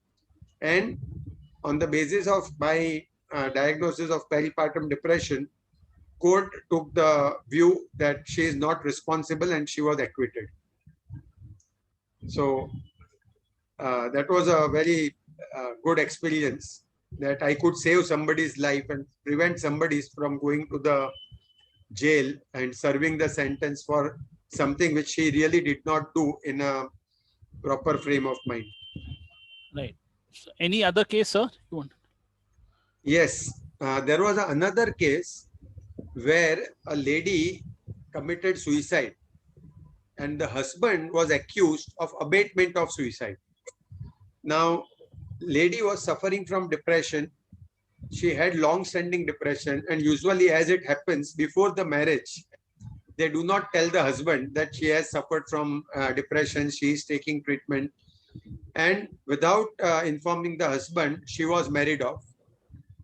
And on the basis of my diagnosis of peripartum depression, court took the view that she is not responsible and she was acquitted. So that was a very good experience, that I could save somebody's life and prevent somebody from going to the jail and serving the sentence for something which she really did not do in a proper frame of mind. Right. So any other case, sir? You want? Yes, there was another case where a lady committed suicide and the husband was accused of abatement of suicide. Now, lady was suffering from depression. She had long-standing depression, and usually, as it happens before the marriage, they do not tell the husband that she has suffered from depression, she is taking treatment. And without informing the husband, she was married off.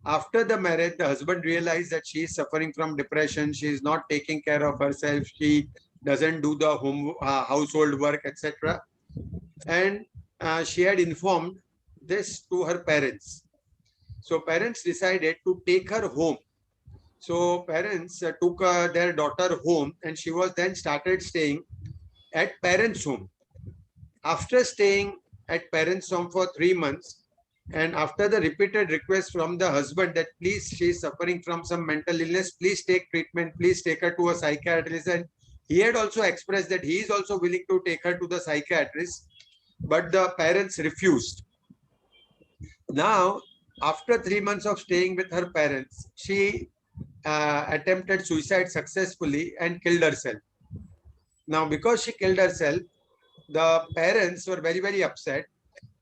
After the marriage, the husband realized that she is suffering from depression. She is not taking care of herself. She doesn't do the home household work, etc. And she had informed this to her parents. So parents decided to take her home. So parents took their daughter home, and she was then started staying at parents' home. After staying at parents' home for 3 months, and after the repeated request from the husband that please, she is suffering from some mental illness, please take treatment, please take her to a psychiatrist, and he had also expressed that he is also willing to take her to the psychiatrist, but the parents refused. Now, after 3 months of staying with her parents, she attempted suicide successfully and killed herself. Now, because she killed herself, the parents were very, very upset,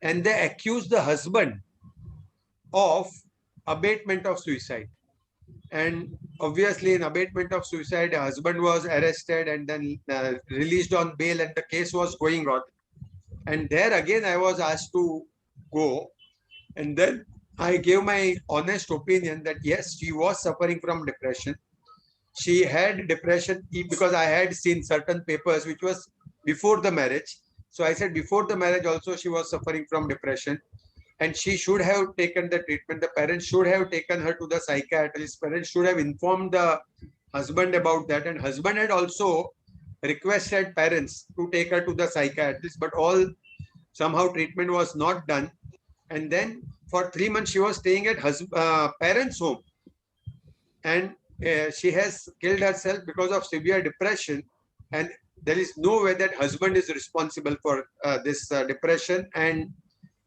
and they accused the husband of abatement of suicide. And obviously in abatement of suicide, the husband was arrested and then released on bail, and the case was going on. And there again, I was asked to go. And then I gave my honest opinion that yes, she was suffering from depression. She had depression because I had seen certain papers which was before the marriage. So I said before the marriage also she was suffering from depression, and she should have taken the treatment. The parents should have taken her to the psychiatrist. Parents should have informed the husband about that, and husband had also requested parents to take her to the psychiatrist, but all somehow treatment was not done. And then for 3 months she was staying at parents' home, and she has killed herself because of severe depression. And there is no way that husband is responsible for this depression and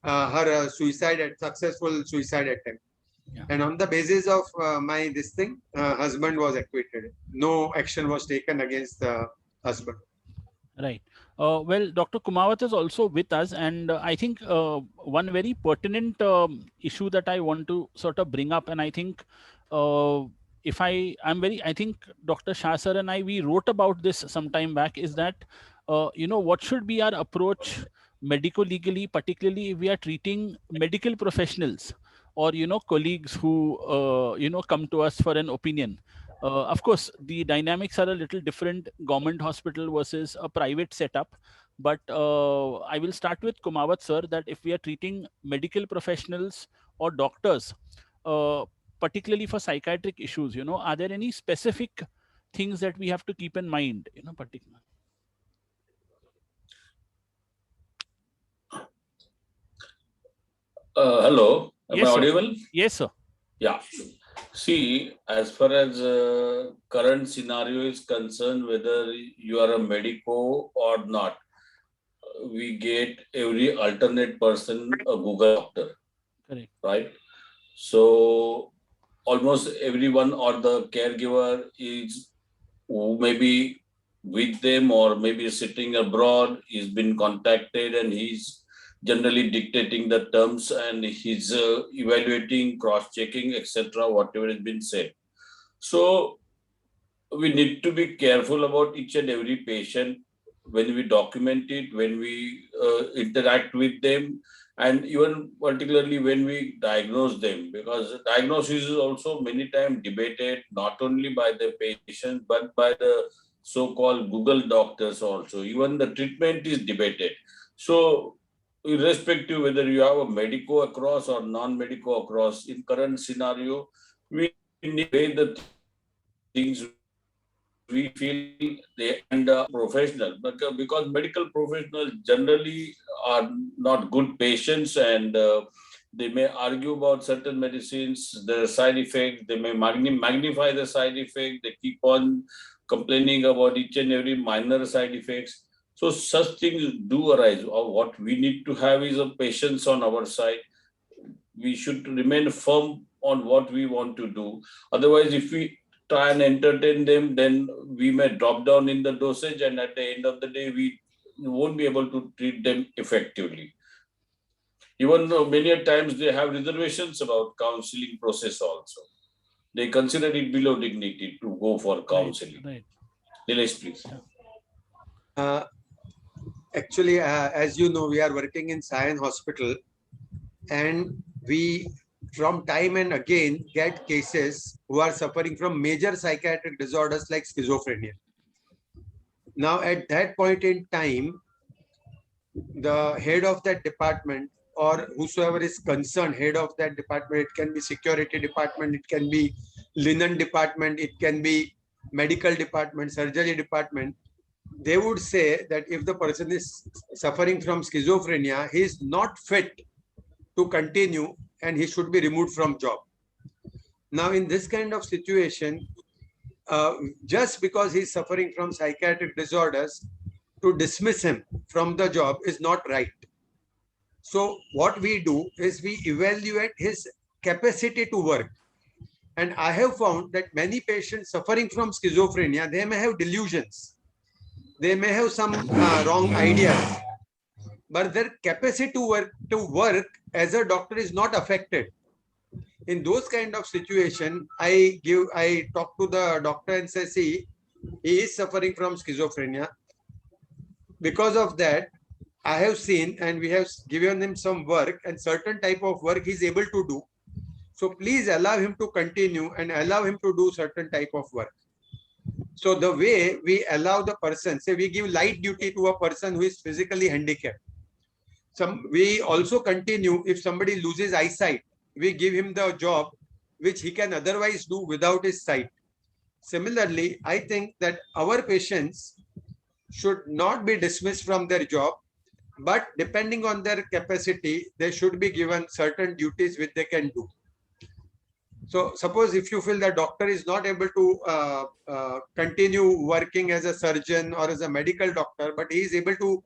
her successful suicide attempt. Yeah. And on the basis of this thing, husband was acquitted. No action was taken against the husband. Right. Well, Dr. Kumawat is also with us, and I think one very pertinent issue that I want to sort of bring up, and I think I think Dr. Shah sir and we wrote about this some time back, is that what should be our approach medico-legally, particularly if we are treating medical professionals or colleagues who come to us for an opinion. Of course, the dynamics are a little different, government hospital versus a private setup. But I will start with Kumawat sir, that if we are treating medical professionals or doctors, particularly for psychiatric issues, are there any specific things that we have to keep in mind, particularly? Hello, am Yes, I sir. audible? Yes, sir. Yeah. See, as far as current scenario is concerned, whether you are a medico or not, we get every alternate person a Google doctor. Correct. Right? So almost everyone or the caregiver is who maybe with them or maybe sitting abroad, he's been contacted and he's generally dictating the terms and he's evaluating, cross-checking, etc., whatever has been said. So we need to be careful about each and every patient when we document it, when we interact with them, and even particularly when we diagnose them, because diagnosis is also many times debated, not only by the patient, but by the so-called Google doctors also. Even the treatment is debated. So irrespective whether you have a medico across or non-medico across, in current scenario, we need to weigh the things we feel they and professional, because medical professionals generally are not good patients, and they may argue about certain medicines, their side effects, they may magnify the side effect, they keep on complaining about each and every minor side effects. So such things do arise. What we need to have is a patience on our side. We should remain firm on what we want to do. Otherwise, if we try and entertain them, then we may drop down in the dosage, and at the end of the day, we won't be able to treat them effectively. Even though many times they have reservations about counseling process also. They consider it below dignity to go for counseling. Right. Nilesh, please. Actually, as you know, we are working in Sion Hospital, and we from time and again get cases who are suffering from major psychiatric disorders like schizophrenia. Now, at that point in time, the head of that department or whosoever is concerned, head of that department, it can be security department, it can be linen department, it can be medical department, surgery department, they would say that if the person is suffering from schizophrenia, he is not fit to continue and he should be removed from job. Now, in this kind of situation, just because he is suffering from psychiatric disorders, to dismiss him from the job is not right. So what we do is we evaluate his capacity to work. And I have found that many patients suffering from schizophrenia, they may have delusions. They may have some wrong ideas, but their capacity to work as a doctor is not affected. in those kind of situation, I talk to the doctor and say, see, he is suffering from schizophrenia. Because of that, I have seen and we have given him some work, and certain type of work he is able to do. So please allow him to continue and allow him to do certain type of work. So the way we allow the person, say we give light duty to a person who is physically handicapped. We also continue, if somebody loses eyesight, we give him the job which he can otherwise do without his sight. Similarly, I think that our patients should not be dismissed from their job, but depending on their capacity, they should be given certain duties which they can do. So suppose if you feel the doctor is not able to continue working as a surgeon or as a medical doctor, but he is able to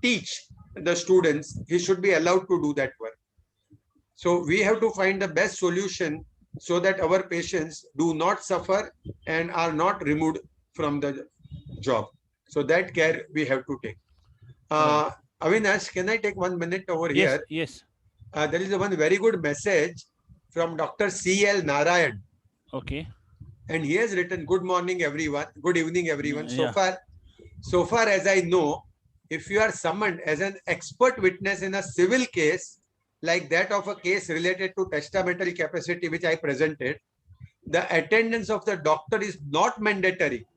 teach the students, he should be allowed to do that work. So we have to find the best solution so that our patients do not suffer and are not removed from the job. So that care we have to take. Avinash, can I take 1 minute over here? Yes. There is one very good message from Dr. C.L. Narayan. Okay. And he has written, good morning, everyone. Good evening, everyone. Yeah. So far as I know, if you are summoned as an expert witness in a civil case, like that of a case related to testamental capacity, which I presented, the attendance of the doctor is not mandatory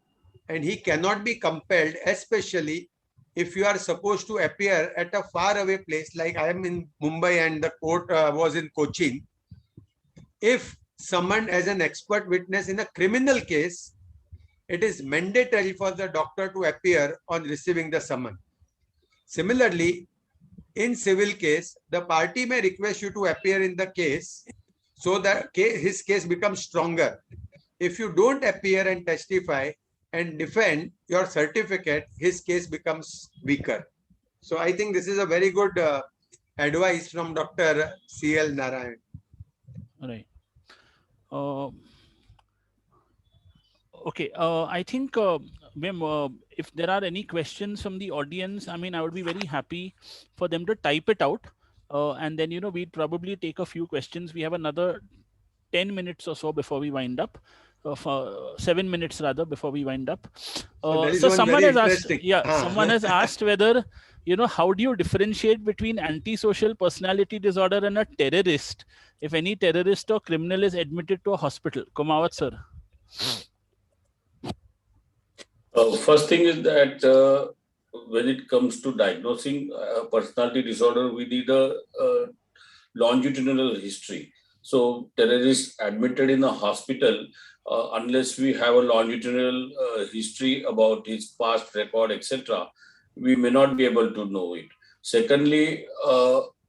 and he cannot be compelled, especially if you are supposed to appear at a faraway place, like I am in Mumbai and the court was in Cochin. If summoned as an expert witness in a criminal case, it is mandatory for the doctor to appear on receiving the summons. Similarly, in civil case, the party may request you to appear in the case so that his case becomes stronger. If you don't appear and testify and defend your certificate, his case becomes weaker. So I think this is a very good advice from Dr. C.L. Narayan. Right. Okay. I think, Ma'am, if there are any questions from the audience, I mean, I would be very happy for them to type it out. And then, we'd probably take a few questions. We have another 10 minutes or so before we wind up. 7 minutes rather before we wind up. So someone has asked, someone has asked whether, how do you differentiate between antisocial personality disorder and a terrorist if any terrorist or criminal is admitted to a hospital? Kumawat sir. First thing is that when it comes to diagnosing personality disorder, we need a longitudinal history. So terrorists admitted in a hospital, unless we have a longitudinal history about his past record, etc., we may not be able to know it. Secondly,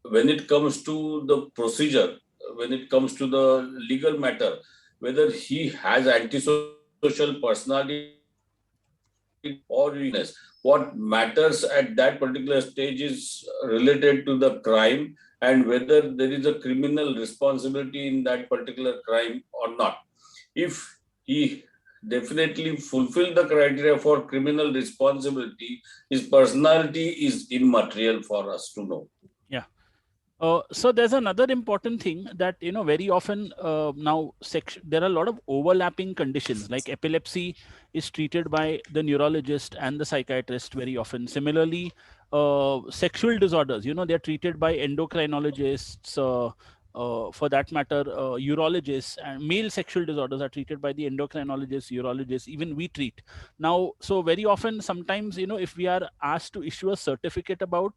when it comes to the procedure, when it comes to the legal matter, whether he has antisocial personality or weakness, what matters at that particular stage is related to the crime and whether there is a criminal responsibility in that particular crime or not. If he definitely fulfilled the criteria for criminal responsibility, his personality is immaterial for us to know. Yeah. So there's another important thing that, very often now there are a lot of overlapping conditions, like epilepsy is treated by the neurologist and the psychiatrist very often. Similarly, sexual disorders, they're treated by endocrinologists, for that matter, urologists, and male sexual disorders are treated by the endocrinologists, urologists, even we treat. Now, so very often, sometimes, if we are asked to issue a certificate about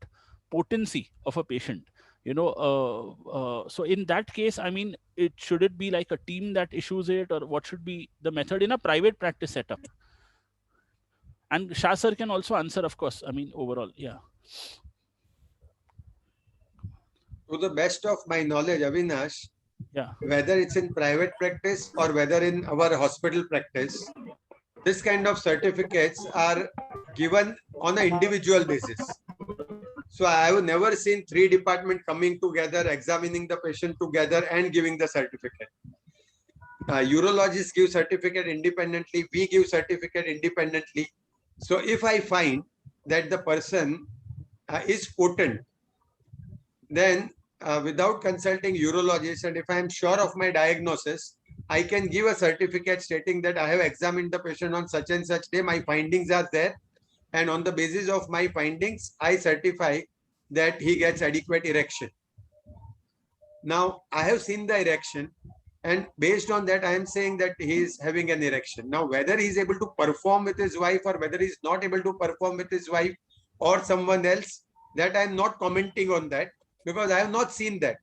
potency of a patient, so in that case, I mean, should it be like a team that issues it, or what should be the method in a private practice setup? And Shah sir can also answer, of course, I mean, overall, yeah. To the best of my knowledge, Avinash, yeah, whether it's in private practice or whether in our hospital practice, this kind of certificates are given on an individual basis. So I have never seen 3 departments coming together, examining the patient together and giving the certificate. Urologists give certificate independently, we give certificate independently. So if I find that the person is potent, then without consulting urologist, and if I am sure of my diagnosis, I can give a certificate stating that I have examined the patient on such and such day, my findings are there, and on the basis of my findings, I certify that he gets adequate erection. Now, I have seen the erection, and based on that, I am saying that he is having an erection. Now, whether he is able to perform with his wife or whether he is not able to perform with his wife or someone else, that I am not commenting on that because I have not seen that.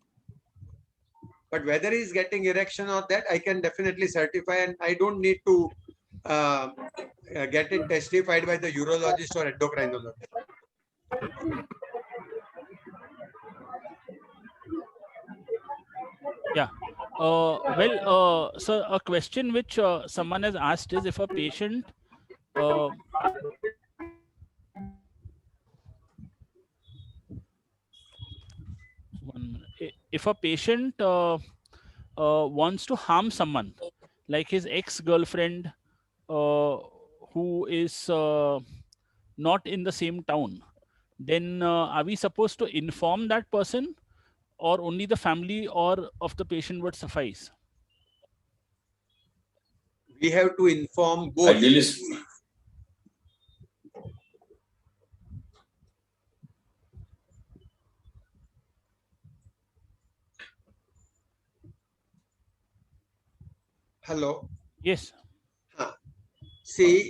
But whether he is getting erection or that, I can definitely certify, and I don't need to get it testified by the urologist or endocrinologist. Yeah. So a question which someone has asked is, if a patient one minute. If a patient wants to harm someone, like his ex-girlfriend who is not in the same town, then are we supposed to inform that person, or only the family or of the patient would suffice? We have to inform both. Ideally, Hello. Yes. See,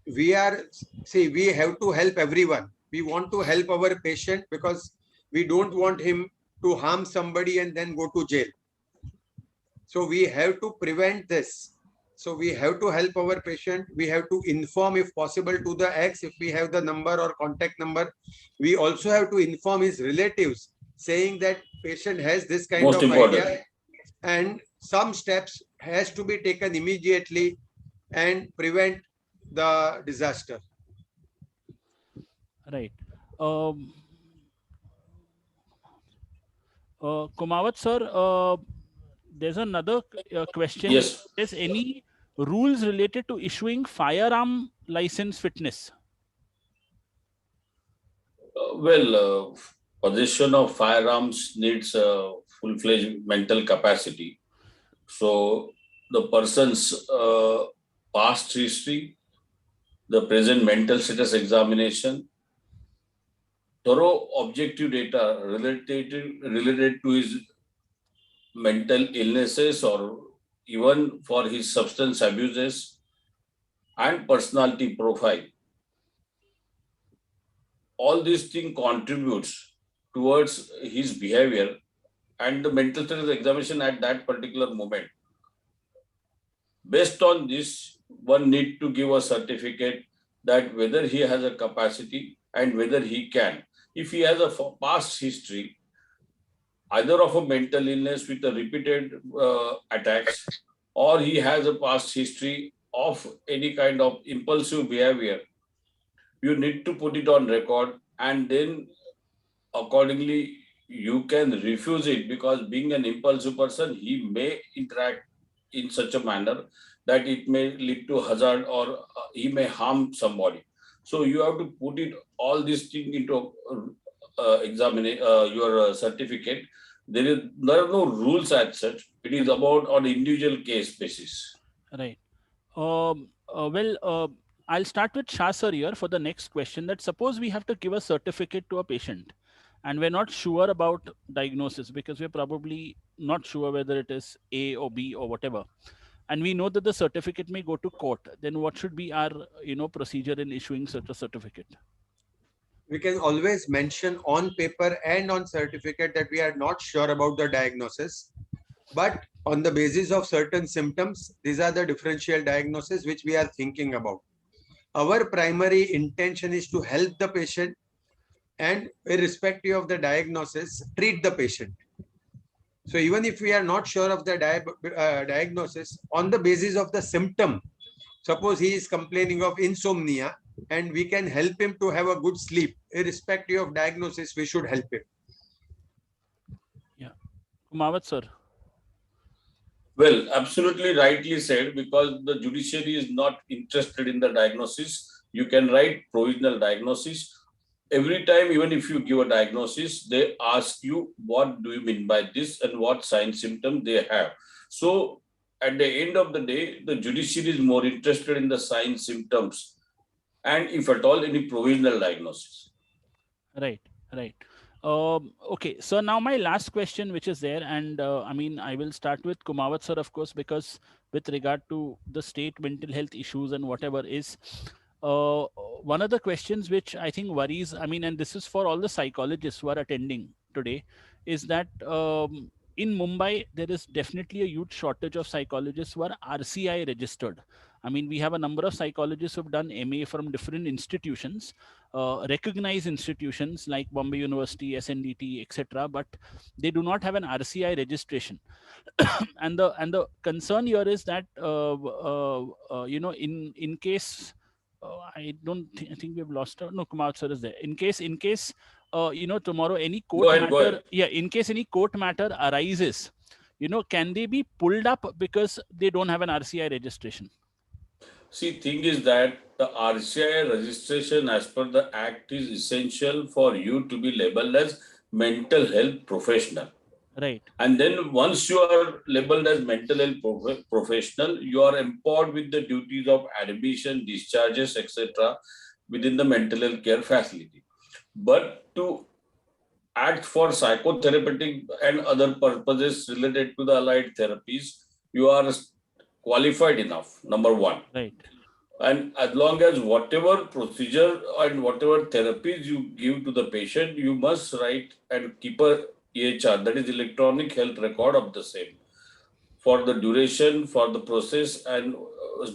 we have to help everyone. We want to help our patient because we don't want him to harm somebody and then go to jail. So we have to prevent this. So we have to help our patient. We have to inform, if possible, to the ex, if we have the number or contact number. We also have to inform his relatives, saying that patient has this kind Most of important. idea, and some steps has to be taken immediately and prevent the disaster. Right. Kumawat sir, there's another question. Yes. Is any rules related to issuing firearm license fitness? Possession of firearms needs a full-fledged mental capacity. So the person's past history, the present mental status examination, thorough objective data related to his mental illnesses or even for his substance abuses and personality profile. All these things contributes towards his behavior and the mental status examination at that particular moment. Based on this, one need to give a certificate that whether he has a capacity and whether he can. If he has a past history, either of a mental illness with a repeated attacks, or he has a past history of any kind of impulsive behavior, you need to put it on record, and then accordingly you can refuse it, because being an impulsive person, he may interact in such a manner that it may lead to hazard or he may harm somebody. So you have to put it all these things into your certificate. There are no rules as such. It is about on individual case basis. Right. I'll start with Shah sir here for the next question. That suppose we have to give a certificate to a patient and we're not sure about diagnosis, because we're probably not sure whether it is A or B or whatever, and we know that the certificate may go to court. Then what should be our procedure in issuing such a certificate? We can always mention on paper and on certificate that we are not sure about the diagnosis, but on the basis of certain symptoms, these are the differential diagnosis which we are thinking about. Our primary intention is to help the patient, and irrespective of the diagnosis, treat the patient. So even if we are not sure of the diagnosis, on the basis of the symptom, suppose he is complaining of insomnia, and we can help him to have a good sleep, irrespective of diagnosis, we should help him. Yeah. Kumawat sir. Well, absolutely rightly said, because the judiciary is not interested in the diagnosis. You can write provisional diagnosis, every time, even if you give a diagnosis, they ask you, what do you mean by this and what sign symptom they have. So at the end of the day, the judiciary is more interested in the sign symptoms and if at all any provisional diagnosis. Right, right. Okay, so now my last question, which is there, and I mean, I will start with Kumawat sir, of course, because with regard to the state mental health issues and whatever is, one of the questions which I think worries, I mean, and this is for all the psychologists who are attending today, is that in Mumbai, there is definitely a huge shortage of psychologists who are RCI registered. I mean, we have a number of psychologists who've done MA from different institutions, recognized institutions like Bombay University, SNDT, etc., but they do not have an RCI registration. And the concern here is that you know, in case I don't I think we've lost her. No, Kumar sir is there. In case you know, tomorrow any court Go matter, ahead. yeah, in case any court matter arises, you know, can they be pulled up because they don't have an RCI registration? See, thing is that the RCI registration as per the Act is essential for you to be labeled as mental health professional. Right. And then once you are labeled as mental health professional, you are empowered with the duties of admission, discharges, etc. within the mental health care facility. But to act for psychotherapeutic and other purposes related to the allied therapies, you are qualified enough, number one. Right. And as long as whatever procedure and whatever therapies you give to the patient, you must write and keep a EHR, that is electronic health record of the same, for the duration, for the process, and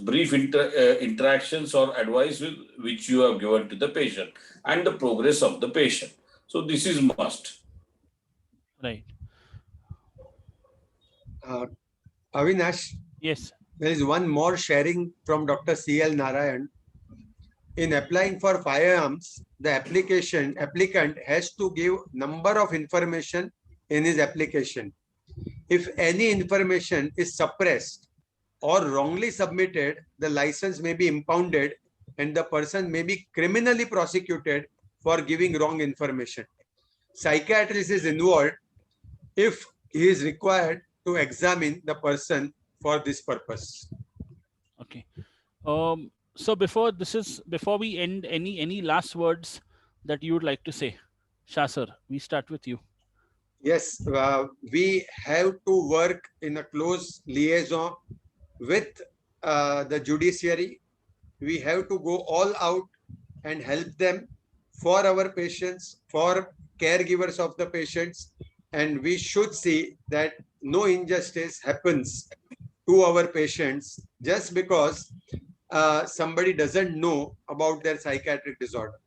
brief interactions or advice which you have given to the patient and the progress of the patient. So this is must. Right. Avinash, Yes. there is one more sharing from Dr. C.L. Narayan. In applying for firearms, the applicant has to give number of information in his application. If any information is suppressed or wrongly submitted, the license may be impounded and the person may be criminally prosecuted for giving wrong information. Psychiatrist is involved if he is required to examine the person for this purpose. Okay. So before we end, any last words that you would like to say? Shah sir, we start with you. Yes, we have to work in a close liaison with the judiciary. We have to go all out and help them for our patients, for caregivers of the patients, and we should see that no injustice happens to our patients just because somebody doesn't know about their psychiatric disorder.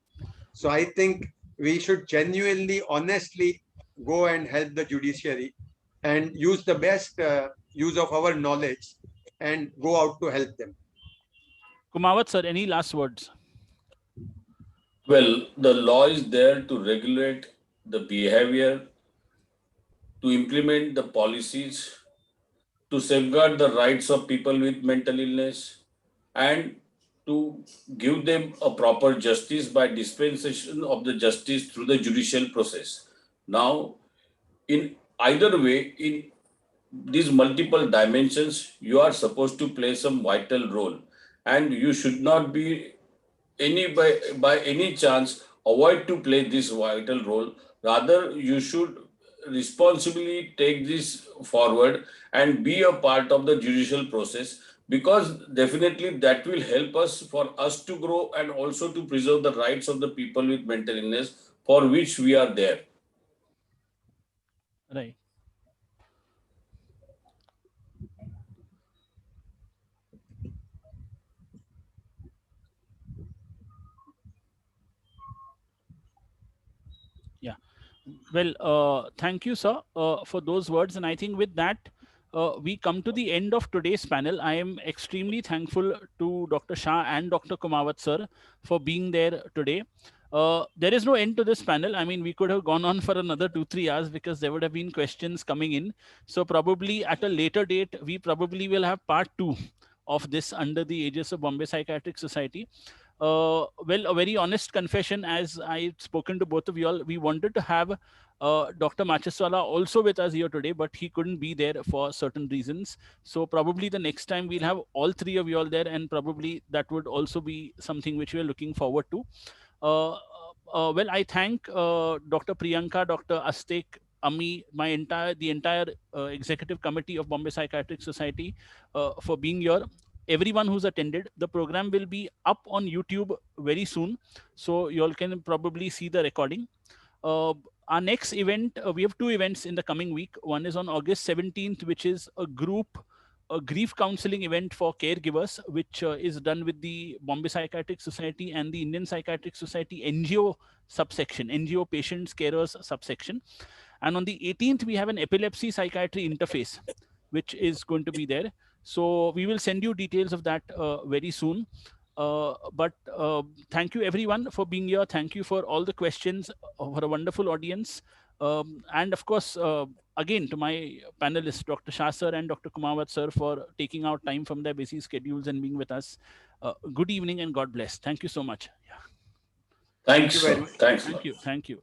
So I think we should genuinely, honestly go and help the judiciary and use the best use of our knowledge and go out to help them. Kumawat sir, any last words? Well, the law is there to regulate the behavior, to implement the policies, to safeguard the rights of people with mental illness, and to give them a proper justice by dispensation of the justice through the judicial process. Now, in either way, in these multiple dimensions, you are supposed to play some vital role, and you should not be by any chance avoid to play this vital role. Rather, you should responsibly take this forward and be a part of the judicial process, because definitely that will help us for us to grow and also to preserve the rights of the people with mental illness for which we are there. Right. Yeah. Well, thank you, sir, for those words. And I think with that, we come to the end of today's panel. I am extremely thankful to Dr. Shah and Dr. Kumawat, sir, for being there today. There is no end to this panel. I mean, we could have gone on for another 2-3 hours because there would have been questions coming in. So probably at a later date, we probably will have part 2 of this under the aegis of Bombay Psychiatric Society. Well, a very honest confession, as I've spoken to both of you all, we wanted to have Dr. Macheswala also with us here today, but he couldn't be there for certain reasons. So probably the next time we'll have all three of you all there, and probably that would also be something which we're looking forward to. Well, I thank Dr. Priyanka, Dr. Astek, Ami, the entire executive committee of Bombay Psychiatric Society for being here. Everyone who's attended. The program will be up on YouTube very soon, so you all can probably see the recording. Our next event, we have two events in the coming week. One is on August 17th, which is a grief counseling event for caregivers, which is done with the Bombay Psychiatric Society and the Indian Psychiatric Society NGO subsection, NGO patients carers subsection. And on the 18th, we have an epilepsy psychiatry interface, which is going to be there. So we will send you details of that very soon. But thank you everyone for being here. Thank you for all the questions, for a wonderful audience. And of course, again, to my panelists, Dr. Shah sir and Dr. Kumawat sir, for taking out time from their busy schedules and being with us. Good evening and God bless. Thank you so much. Yeah. Thanks. Thank you very much. Thanks. Thank you. Thank you.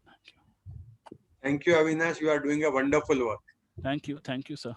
Thank you, Avinash. You are doing a wonderful work. Thank you. Thank you, sir.